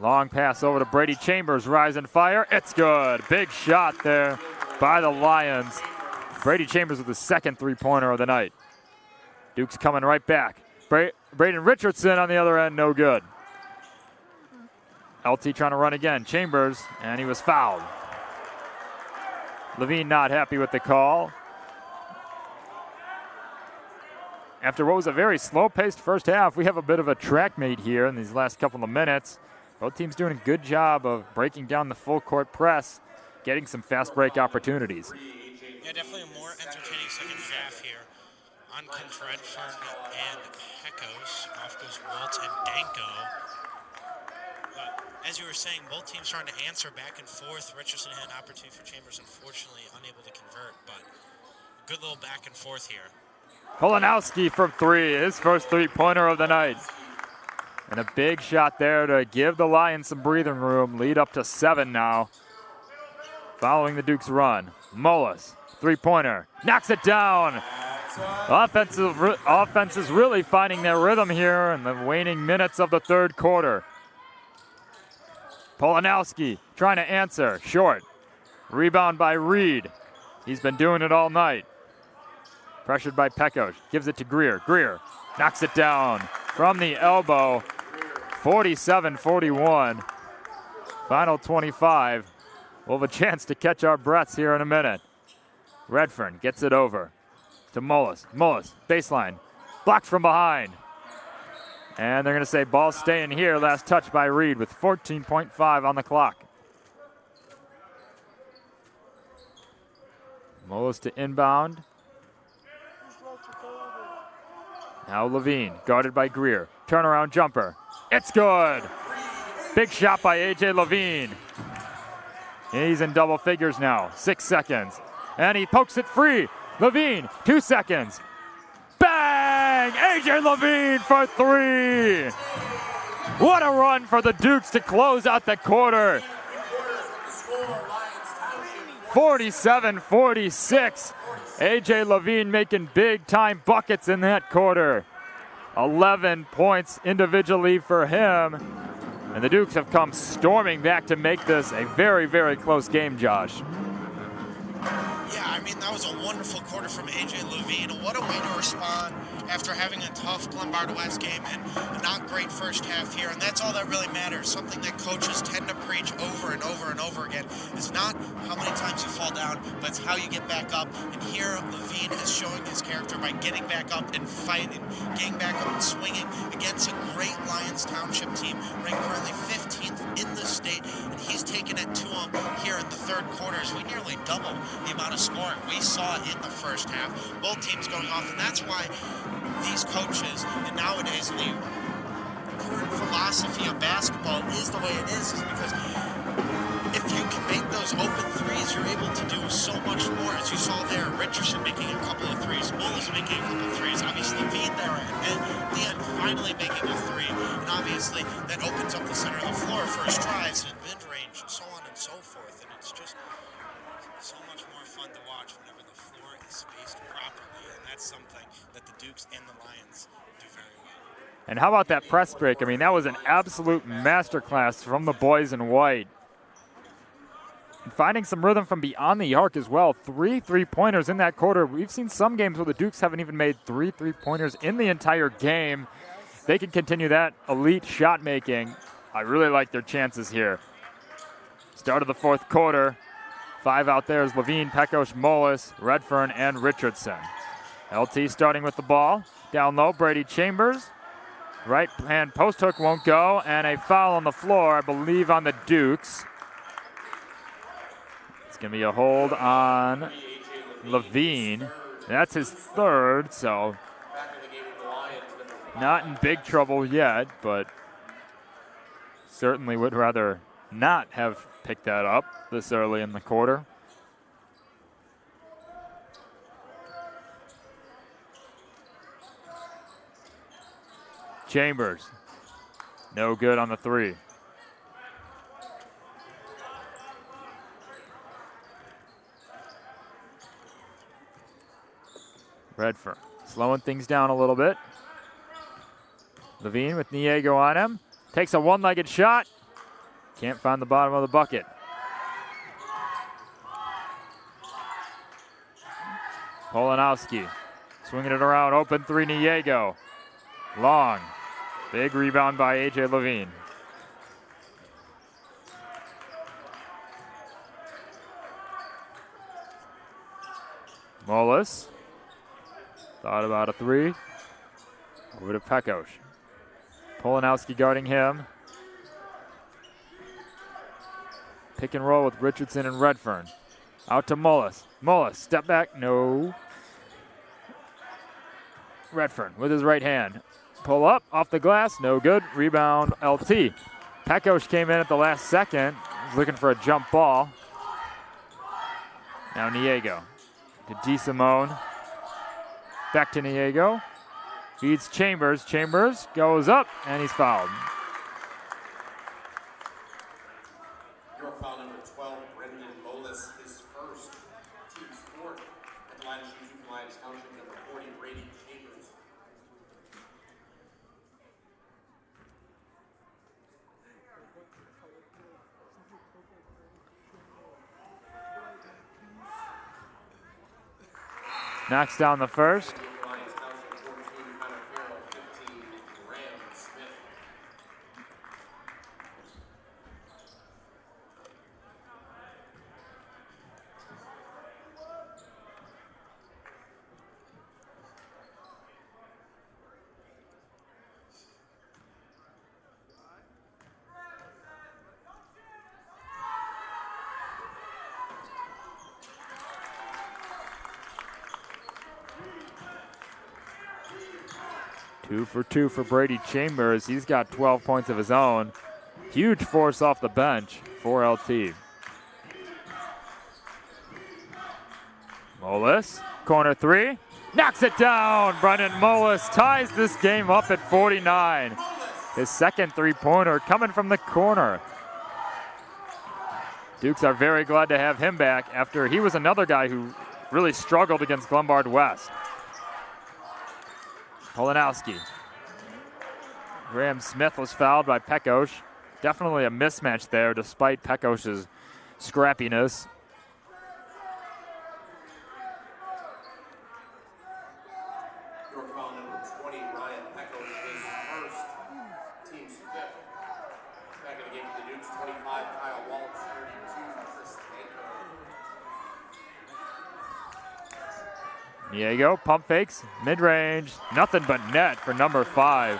Long pass over to Brady Chambers. Rise and fire. It's good. Big shot there by the Lions. Brady Chambers with the second 3-pointer of the night. Duke's coming right back. Braden Richardson on the other end, no good. LT trying to run again. Chambers, and he was fouled. Levine not happy with the call. After what was a very slow-paced first half, we have a bit of a track meet here in these last couple of minutes. Both teams doing a good job of breaking down the full-court press, getting some fast break opportunities. Yeah, definitely a more entertaining second half here. On comes Redfern and Pecos. Off goes Waltz and Danko. But as you were saying, both teams trying to answer back and forth. Richardson had an opportunity for Chambers, unfortunately unable to convert, but good little back and forth here. Polanowski from 3, his first 3-pointer of the night. And a big shot there to give the Lions some breathing room. Lead up to 7 now. Following the Dukes run. Mullis, 3-pointer, knocks it down. Offense is really finding their rhythm here in the waning minutes of the third quarter. Polanowski trying to answer, short. Rebound by Reed. He's been doing it all night. Pressured by Pekos, gives it to Greer. Greer knocks it down from the elbow, 47-41. Final 25. We'll have a chance to catch our breaths here in a minute. Redfern gets it over to Mullis. Mullis, baseline, blocked from behind. And they're going to say ball staying here. Last touch by Reed with 14.5 on the clock. Mullis to inbound. Now Levine, guarded by Greer. Turnaround jumper. It's good. Big shot by A.J. Levine. He's in double figures now. 6 seconds. And he pokes it free. Levine, 2 seconds. Bang! A.J. Levine for 3. What a run for the Dukes to close out the quarter. 47-46. A.J. Levine making big-time buckets in that quarter. 11 points individually for him. And the Dukes have come storming back to make this a very, very close game, Josh. Yeah, I mean, that was a wonderful quarter from A.J. Levine. What a way to respond after having a tough Glenbard West game and a not great first half here. And that's all that really matters. Something that coaches tend to preach over and over and over again is not how many times you fall down, but it's how you get back up. And here, Levine is showing his character by getting back up and fighting, getting back up and swinging against a great Lyons Township team, ranked currently 15th in the state. And he's taken it to him here in the third quarter as we nearly double the amount of scoring we saw in the first half. Both teams going off, and that's why these coaches, and nowadays the current philosophy of basketball is the way it is because if you can make those open threes, you're able to do so much more. As you saw there, Richardson making a couple of threes, Mullis making a couple of threes, obviously Levine there at the end finally making a three, and obviously that opens up the center of the floor for his drives and mid-range and so on and so forth, and it's just so much more fun to watch whenever the floor is spaced properly, and that's something that the Dukes and the Lions do very well. And how about that press break? I mean, that was an absolute masterclass from the boys in white. And finding some rhythm from beyond the arc as well. 3 3-pointers in that quarter. We've seen some games where the Dukes haven't even made 3 3-pointers in the entire game. They can continue that elite shot making. I really like their chances here. Start of the fourth quarter. 5 out there is Levine, Pekos, Mullis, Redfern, and Richardson. LT starting with the ball. Down low, Brady Chambers. Right hand post hook won't go, and a foul on the floor, I believe, on the Dukes. It's going to be a hold on Levine. That's his third, so not in big trouble yet, but certainly would rather not have picked that up this early in the quarter. Chambers, no good on the 3. Redfern slowing things down a little bit. Levine with Niego on him. Takes a one-legged shot. Can't find the bottom of the bucket. Polanowski swinging it around. Open 3, Niego. Long. Big rebound by A.J. Levine. Mullis. Thought about a 3. Over to Pekos. Polanowski guarding him. Pick and roll with Richardson and Redfern. Out to Mullis. Mullis, step back, no. Redfern with his right hand. Pull up, off the glass, no good. Rebound, LT. Pekos came in at the last second. He's looking for a jump ball. Now Niego to DeSimone. Back to Niego. Feeds Chambers. Chambers goes up, and he's fouled. Your foul number 12, Brendan Mullis, his first, team's fourth, at Lyons Township, number 40. knocks down the first. Lyons Township 14, Ferarro 15, Smith. 2 for 2 for Brady Chambers. He's got 12 points of his own. Huge force off the bench for LT. Molis, corner three, knocks it down. Brendan Molis ties this game up at 49. His second three-pointer coming from the corner. Dukes are very glad to have him back after he was another guy who really struggled against Glenbard West. Polanowski. Graham Smith was fouled by Pekos. Definitely a mismatch there despite Pekos' scrappiness. York foul number 20, Ryan Pekos, his first, team's fifth. Back in the game for the Dukes, 25, Kyle Waltz, 32, Chris Danko. Diego, pump fakes, mid-range, nothing but net for number 5.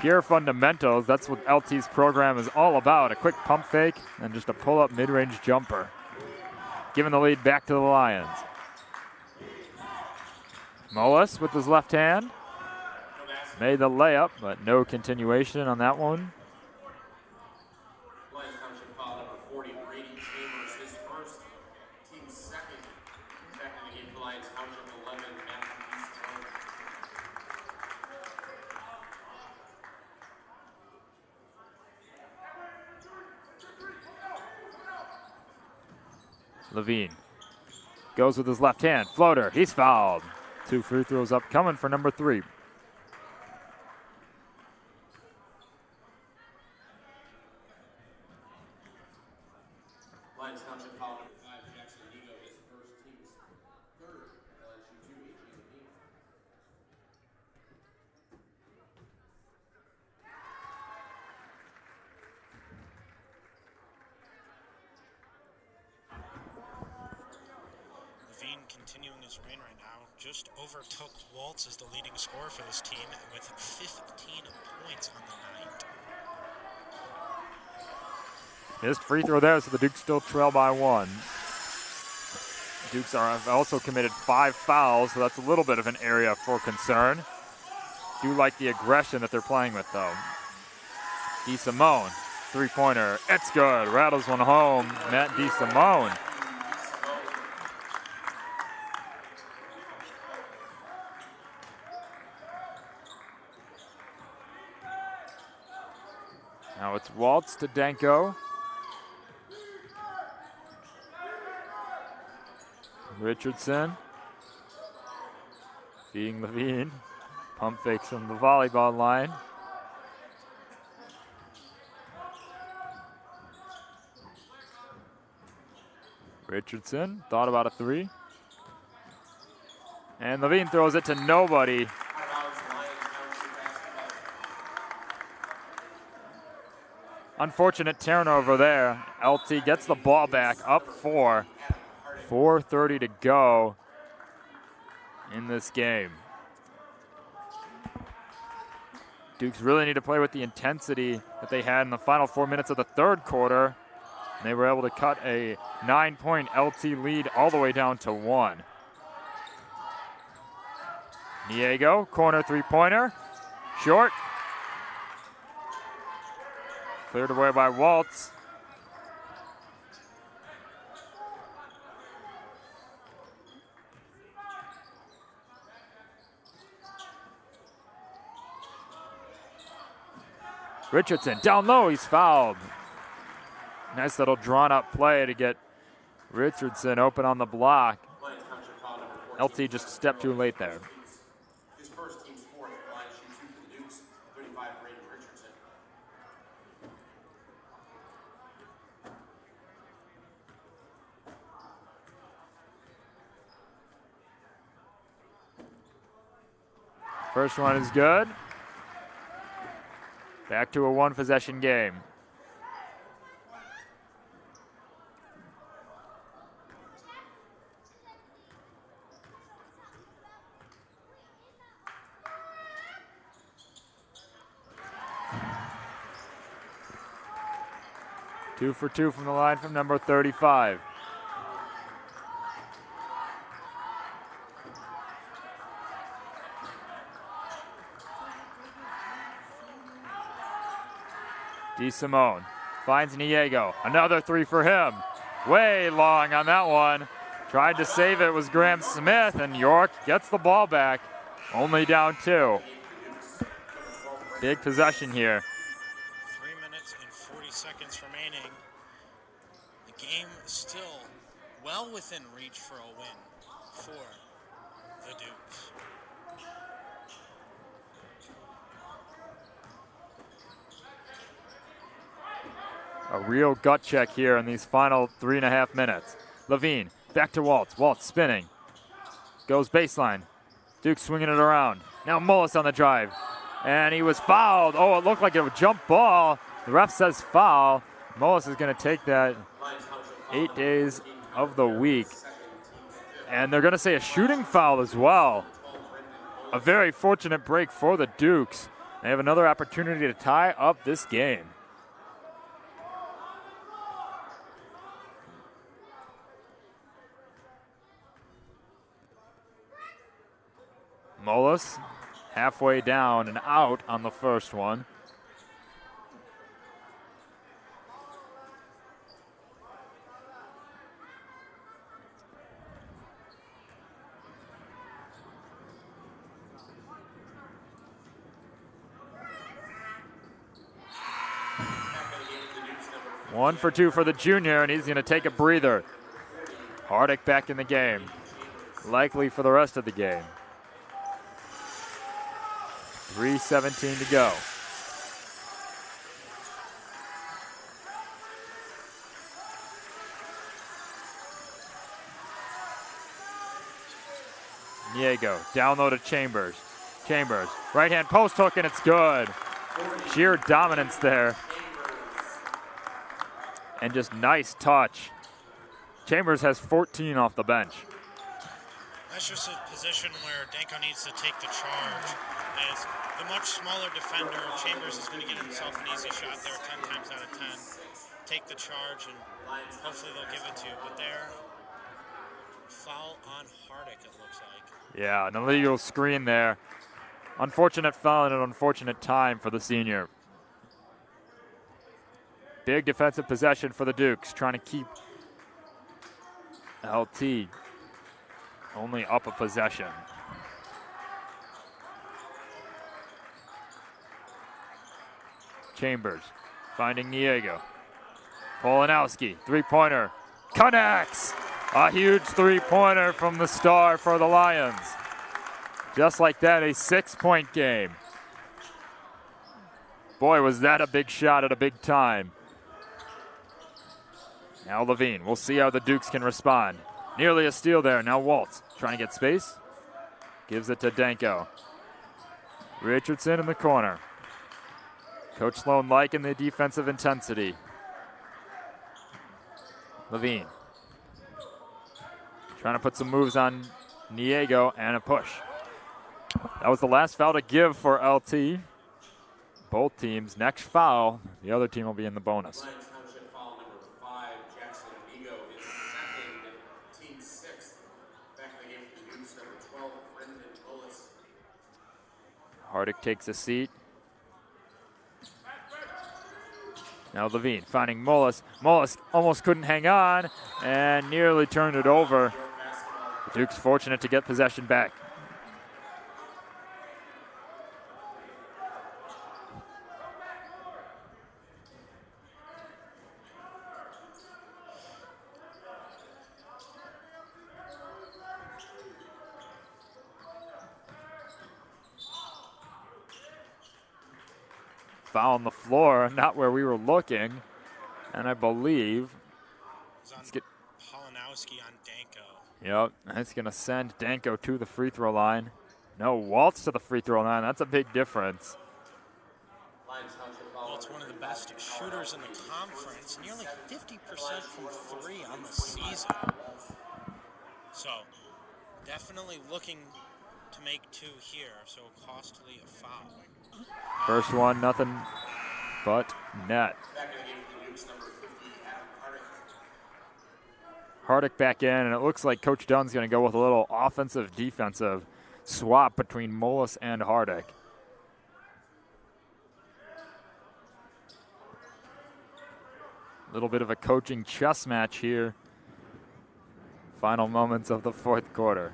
Pure fundamentals, that's what LT's program is all about. A quick pump fake and just a pull-up mid-range jumper. Giving the lead back to the Lions. Molis with his left hand. Made the layup, but no continuation on that one. Lyons Township foul number 40, Brady Chambers, his first, team's second. Back in the game for Lyons Township 11, Matthew East. Levine goes with his left hand, floater, he's fouled. 2 free throws up coming for number 3. Lyons Township foul number 5, Jackson Nigo, his first, team's third. LSU 2, 18. Levine continuing his reign right now, just overtook Waltz as the leading scorer for this team with 15 points on the night. Missed free throw there, so the Dukes still trail by 1. Dukes have also committed 5 fouls, so that's a little bit of an area for concern. Do like the aggression that they're playing with, though. DeSimone, three-pointer, it's good, rattles one home. Matt DeSimone. Now it's Waltz to Danko. Richardson. Feeding Levine. Pump fakes from the volleyball line. Richardson thought about a 3. And Levine throws it to nobody. Unfortunate turnover there. LT gets the ball back, up 4. 4:30 to go in this game. Dukes really need to play with the intensity that they had in the final 4 minutes of the third quarter. And they were able to cut a 9-point LT lead all the way down to 1. Diego, corner three-pointer, short. Cleared away by Waltz. Richardson down low, he's fouled. Nice little drawn up play to get Richardson open on the block. LT just stepped too late there. His first, team's fourth. Lyons shoots 2 for the Dukes, 35, Brady Richardson. First one is good. Back to a one-possession game. Two for two from the line from number 35. DeSimone finds Niego. Another three for him. Way long on that one. Tried to save it was Graham Smith, and York gets the ball back. Only down 2. Big possession here. 3 minutes and 40 seconds remaining. The game still well within reach for a win for the Dukes. A real gut check here in these final 3.5 minutes. Levine, back to Waltz. Waltz spinning. Goes baseline. Duke swinging it around. Now Mullis on the drive. And he was fouled. Oh, it looked like a jump ball. The ref says foul. Mullis is going to take that 8 days of the week. And they're going to say a shooting foul as well. A very fortunate break for the Dukes. They have another opportunity to tie up this game. Mullis halfway down and out on the first one. One for two for the junior, and he's going to take a breather. Hardick back in the game, likely for the rest of the game. 3:17 to go. Niego down low to Chambers. Chambers, right hand post hook, and it's good. Sheer dominance there. And just nice touch. Chambers has 14 off the bench. That's just a position where Danko needs to take the charge. As the much smaller defender, Chambers is going to get himself an easy shot there 10 times out of 10. Take the charge, and hopefully they'll give it to you. But there, foul on Hardick, it looks like. Yeah, an illegal screen there. Unfortunate foul and an unfortunate time for the senior. Big defensive possession for the Dukes, trying to keep LT only up a possession. Chambers finding Niego. Polanowski, three-pointer, connects! A huge three-pointer from the star for the Lions. Just like that, a 6-point game. Boy, was that a big shot at a big time. Now Levine, we'll see how the Dukes can respond. Nearly a steal there, now Waltz trying to get space. Gives it to Danko. Richardson in the corner. Coach Sloan liking the defensive intensity. Levine. Trying to put some moves on Niego and a push. That was the last foul to give for LT. Both teams, next foul, the other team will be in the bonus. Lyons Township foul number 5, Jackson Amigo, his second, team 6th. Back in the game for the Dukes, number 12, Brendan Bullis. Hardick takes a seat. Now Levine finding Mullis. Mullis almost couldn't hang on and nearly turned it over. The Dukes fortunate to get possession back. Foul on the floor, not where we were looking. And I believe Let's get Polanowski on Danko. Yep, that's going to send Danko to the free throw line. No, Waltz to the free throw line. That's a big difference. Waltz, one of the best shooters in the conference, nearly 50% from three on the season. So definitely looking to make two here, so costly a foul. First one, nothing but net. Hardick back in, and it looks like Coach Dunn's going to go with a little offensive-defensive swap between Molis and Hardick. A little bit of a coaching chess match here. Final moments of the fourth quarter.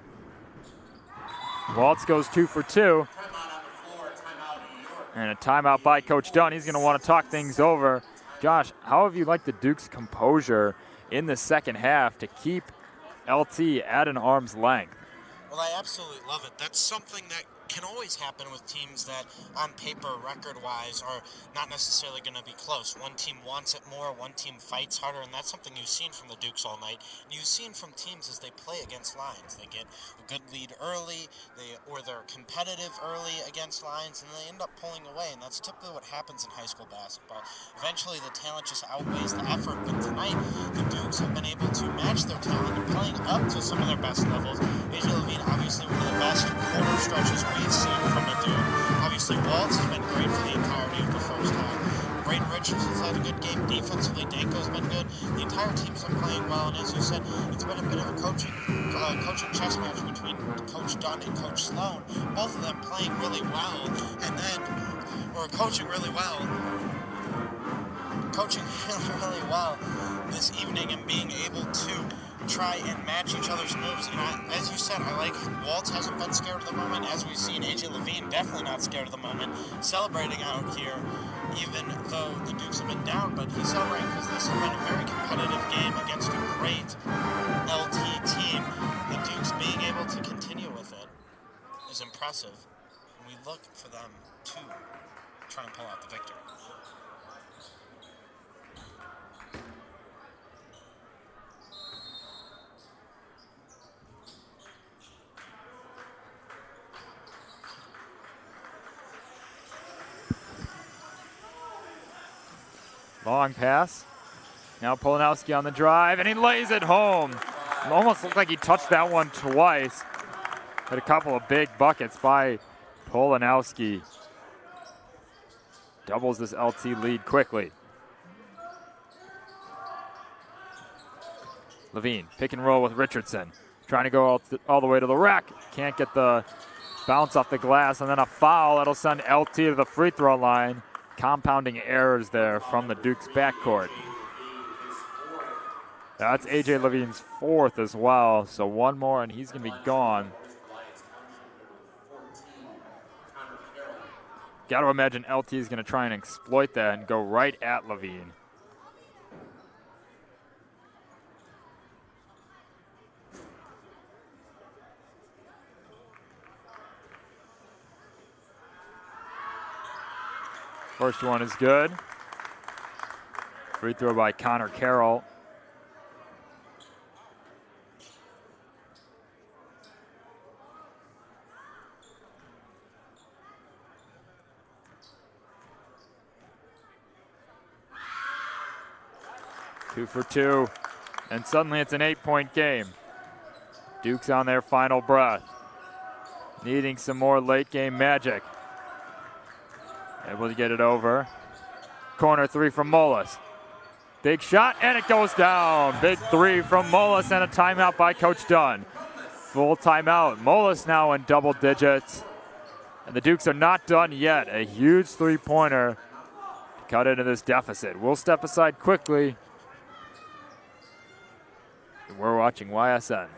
Waltz goes 2 for 2. And a timeout by Coach Dunn. He's going to want to talk things over. Josh, how have you liked the Duke's composure in the second half to keep LT at an arm's length? Well, I absolutely love it. That's something that can always happen with teams that, on paper, record-wise, are not necessarily going to be close. One team wants it more, one team fights harder, and that's something you've seen from the Dukes all night. And you've seen from teams as they play against Lyons. They get a good lead early, or they're competitive early against Lyons, and they end up pulling away, and that's typically what happens in high school basketball. Eventually, the talent just outweighs the effort, but tonight, the Dukes have been able to match their talent and playing up to some of their best levels. AJ Levine, obviously one of the best quarter stretches we've seen from a Duke. Obviously, Waltz has been great for the entirety of the first half. Braden Richards has had a good game. Defensively, Danko's been good. The entire team's been playing well, and as you said, it's been a bit of a coaching chess match between Coach Dunn and Coach Sloan. Both of them playing really well, and then, or coaching really well this evening and being able to try and match each other's moves. And as you said, I like Waltz hasn't been scared of the moment, as we've seen AJ Levine definitely not scared of the moment, celebrating out here, even though the Dukes have been down, but he's celebrating because this has been a very competitive game against a great LT team. The Dukes being able to continue with it is impressive, and we look for them to try and pull out the victory. Long pass. Now Polanowski on the drive, and he lays it home. It almost looked like he touched that one twice. Had a couple of big buckets by Polanowski. Doubles this LT lead quickly. Levine, pick and roll with Richardson. Trying to go all the way to the rack. Can't get the bounce off the glass, and then a foul. That'll send LT to the free throw line. Compounding errors there from the Dukes backcourt. That's AJ Levine's fourth as well, so one more and he's going to be gone. Got to imagine LT is going to try and exploit that and go right at Levine. First one is good. Free throw by Connor Carroll. Two for two, and suddenly it's an 8-point game. Duke's on their final breath, needing some more late game magic. Able to get it over. Corner three from Molis. Big shot, and it goes down. Big three from Molis, and a timeout by Coach Dunn. Full timeout. Molis now in double digits. And the Dukes are not done yet. A huge three-pointer to cut into this deficit. We'll step aside quickly. We're watching YSN.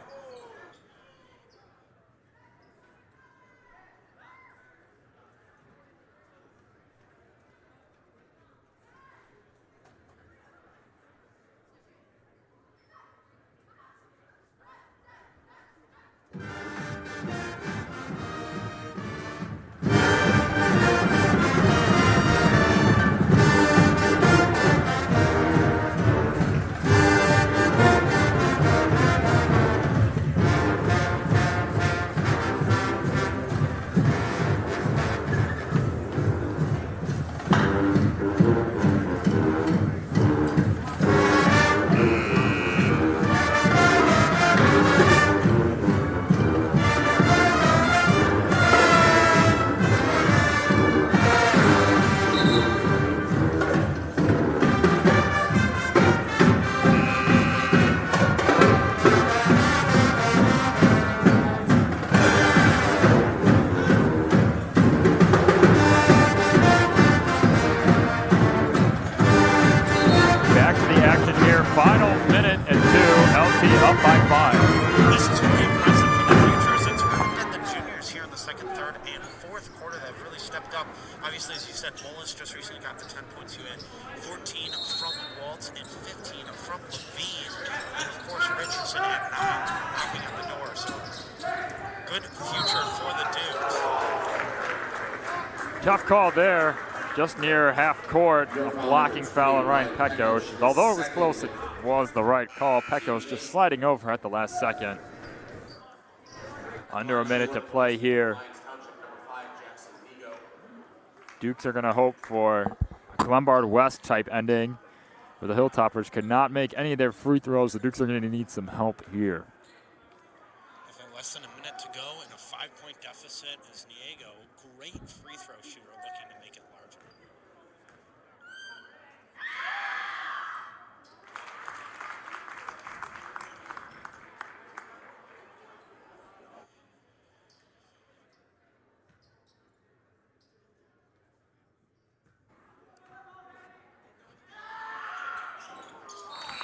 up. Obviously, as you said, Mullis just recently got the 10 points you in. 14 from Waltz and 15 from Levine. And, of course, Richardson at 9 knocking at the door. So, good future for the Dukes. Tough call there, just near half court. A blocking foul on Ryan Pekos. Although it was close, it was the right call. Pekos just sliding over at the last second. Under a minute to play here. Dukes are going to hope for a Glenbard West type ending, where the Hilltoppers could not make any of their free throws. The Dukes are going to need some help here. Less than a minute to go and a 5-point deficit as Niego, great free throw shooter, looking to make it larger.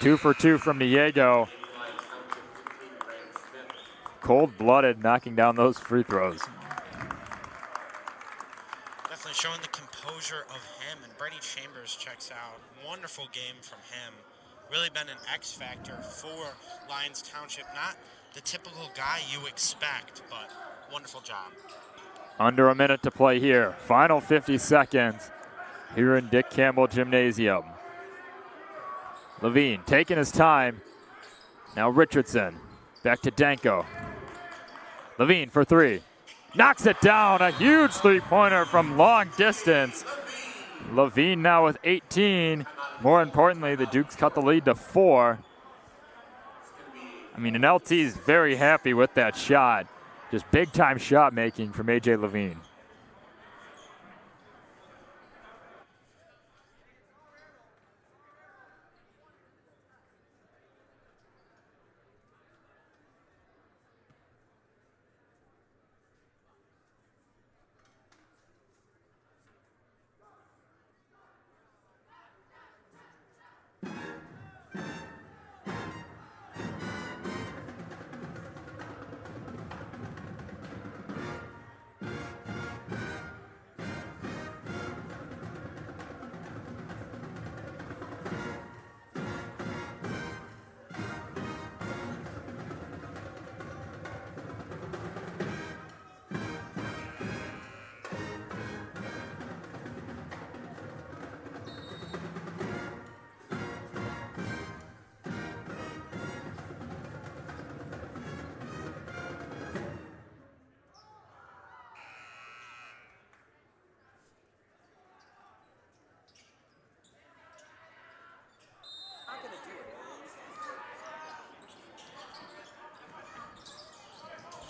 Two for two from Niego. Cold-blooded, knocking down those free throws. Definitely showing the composure of him, and Brady Chambers checks out. Wonderful game from him. Really been an X factor for Lyons Township. Not the typical guy you expect, but wonderful job. Under a minute to play here. Final 50 seconds here in Dick Campbell Gymnasium. Levine taking his time. Now Richardson. Back to Danko. Levine for three. Knocks it down. A huge three-pointer from long distance. Levine now with 18. More importantly, the Dukes cut the lead to 4. I mean, an LT is very happy with that shot. Just big-time shot making from A.J. Levine.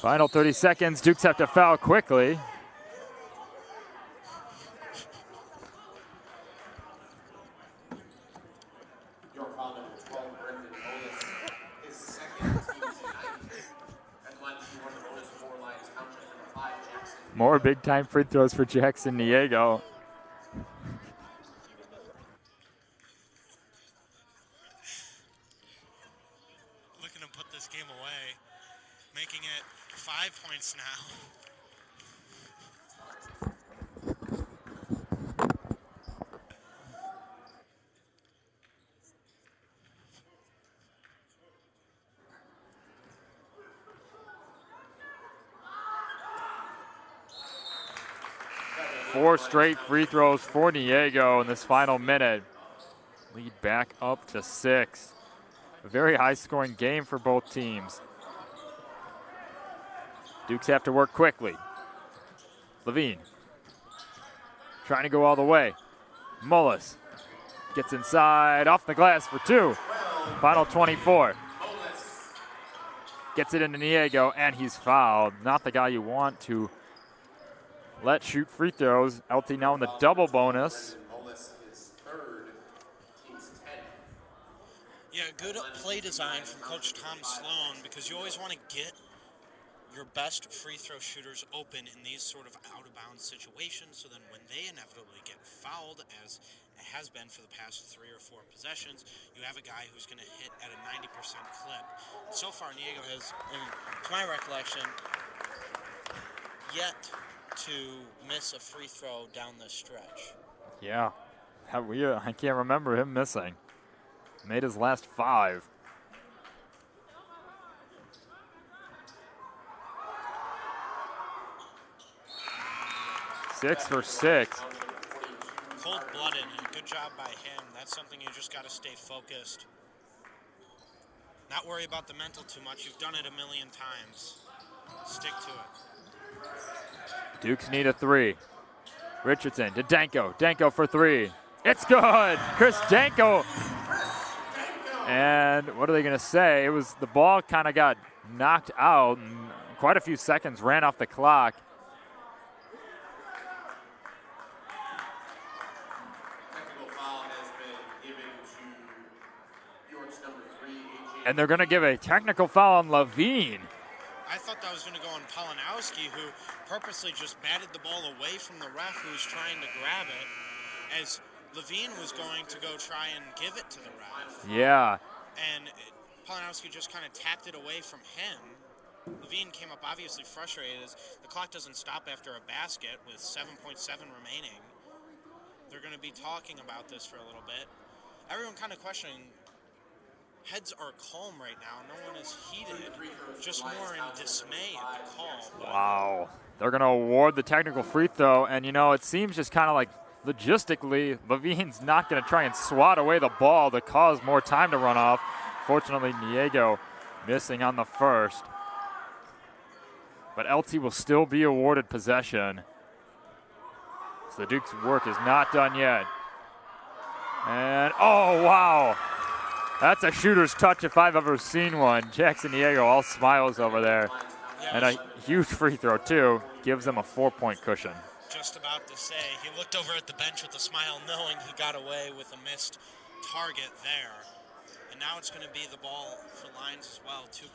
Final 30 seconds. Dukes have to foul quickly. Your foul number 12, Brendan Mullis, his second team tonight. At lunch, he won the bonus for Lyons Township, number 5, Jackson. More big-time free throws for Jackson Niego. Looking to put this game away, making it 5 points now. Four straight free throws for Niego in this final minute. Lead back up to 6. A very high-scoring game for both teams. Dukes have to work quickly. Levine trying to go all the way. Mullis gets inside, off the glass for 2. Final 24. Gets it into Niego, and he's fouled. Not the guy you want to let shoot free throws. LT now in the double bonus. Yeah, good play design from Coach Tom Sloan, because you always want to get your best free throw shooters open in these sort of out-of-bounds situations, so then when they inevitably get fouled, as it has been for the past 3 or 4 possessions, you have a guy who's going to hit at a 90% clip. So far, Niego has, to my recollection, yet to miss a free throw down the stretch. Yeah, I can't remember him missing. Made his last 5. Six for 6. Cold-blooded, and good job by him. That's something you just got to stay focused. Not worry about the mental too much. You've done it a million times. Stick to it. Dukes need a 3. Richardson to Danko. Danko for 3. It's good. Chris Danko. And what are they going to say? It was the ball kind of got knocked out, and quite a few seconds ran off the clock. And they're going to give a technical foul on Levine. I thought that was going to go on Polanowski, who purposely just batted the ball away from the ref who was trying to grab it, as Levine was going to go try and give it to the ref. Yeah. And Polanowski just kind of tapped it away from him. Levine came up obviously frustrated as the clock doesn't stop after a basket with 7.7 remaining. They're going to be talking about this for a little bit. Everyone kind of questioning. Heads are calm right now. No one is heated, just more in dismay at the call. Wow. They're going to award the technical free throw, and, you know, it seems just kind of like logistically, Levine's not going to try and swat away the ball to cause more time to run off. Fortunately, Niego missing on the first. But LT will still be awarded possession. So the Duke's work is not done yet. And, oh, wow. That's a shooter's touch if I've ever seen one. Jackson Niego all smiles over there. And a huge free throw, too. Gives them a 4-point cushion. Just about to say, he looked over at the bench with a smile, knowing he got away with a missed target there. And now it's going to be the ball for Lyons as well. Two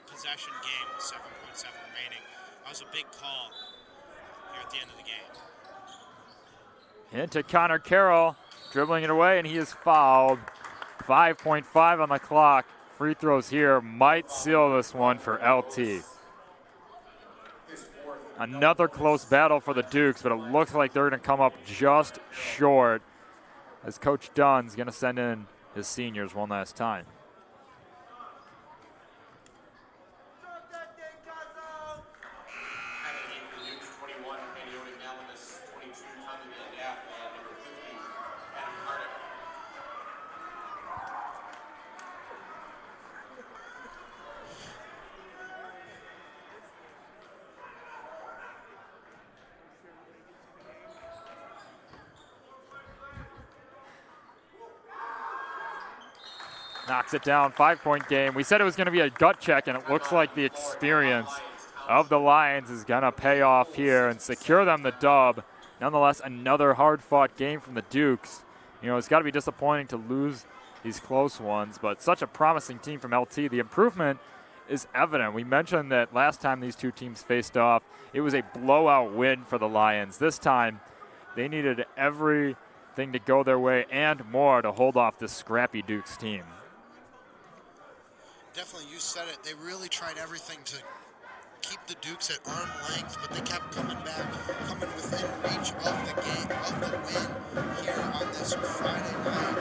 possession game with 7.7 remaining. That was a big call here at the end of the game. Into Connor Carroll, dribbling it away, and he is fouled. 5.5 on the clock. Free throws here might seal this one for LT. Another close battle for the Dukes, but it looks like they're going to come up just short as Coach Dunn's going to send in his seniors one last time. Knocks it down, 5-point game. We said it was going to be a gut check, and it looks like the experience of the Lions is going to pay off here and secure them the dub. Nonetheless, another hard-fought game from the Dukes. You know, it's got to be disappointing to lose these close ones, but such a promising team from LT. The improvement is evident. We mentioned that last time these two teams faced off, it was a blowout win for the Lions. This time, they needed everything to go their way and more to hold off this scrappy Dukes team. Definitely, you said it. They really tried everything to keep the Dukes at arm length, but they kept coming back, coming within reach of the game, of the win here on this Friday night.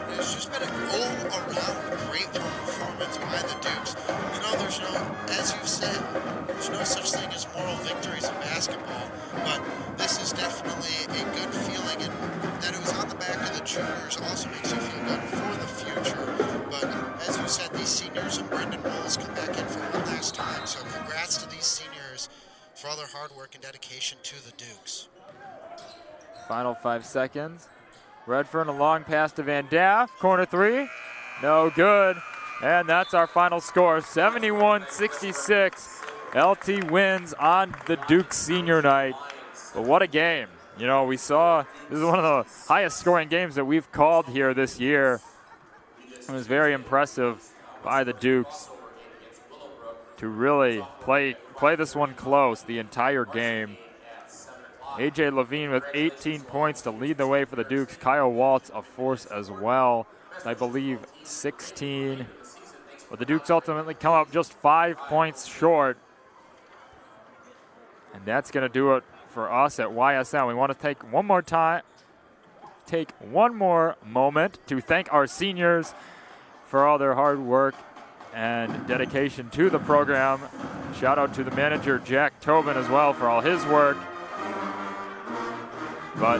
And it's just been an all-around great performance by the Dukes. You know, there's no, as you said, there's no such thing as moral victories in basketball, but this is definitely a good feeling, and that it was on the back of the juniors also makes you feel good for the future. But as you said, these seniors and Brendan Willis come back in for one last time. So congrats to these seniors for all their hard work and dedication to the Dukes. Final 5 seconds. Redfern, a long pass to Van Daff. Corner 3. No good. And that's our final score, 71-66. LT wins on the Dukes senior night. But what a game. You know, we saw this is one of the highest scoring games that we've called here this year. It was very impressive by the Dukes to really play this one close the entire game. A.J. Levine with 18 points to lead the way for the Dukes. Kyle Waltz, a force as well, I believe 16. But the Dukes ultimately come up just 5 points short And that's going to do it for us at YSN. We want to take one more moment to thank our seniors for all their hard work and dedication to the program. Shout out to the manager, Jack Tobin, as well, for all his work. But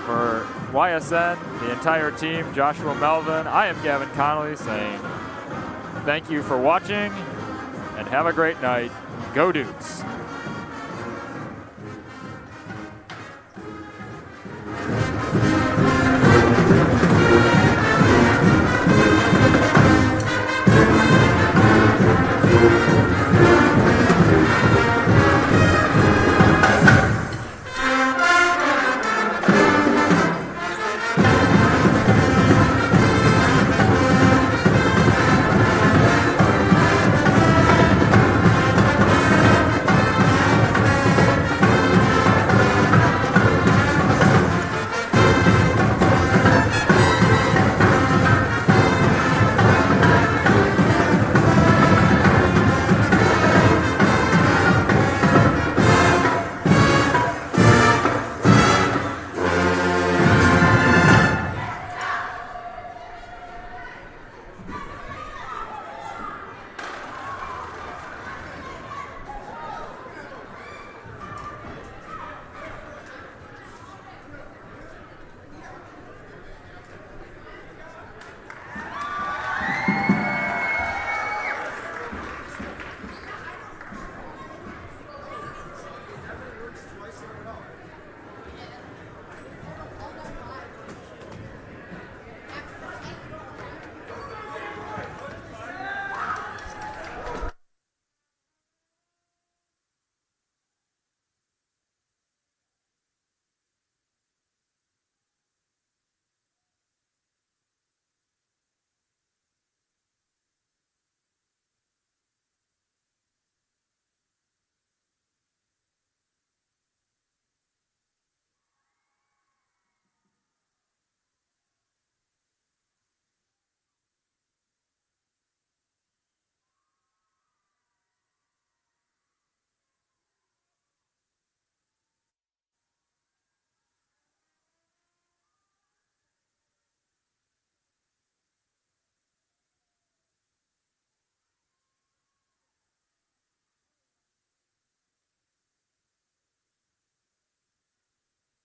for YSN, the entire team, Joshua Melvin, I am Gavin Connolly saying thank you for watching and have a great night. Go Dukes.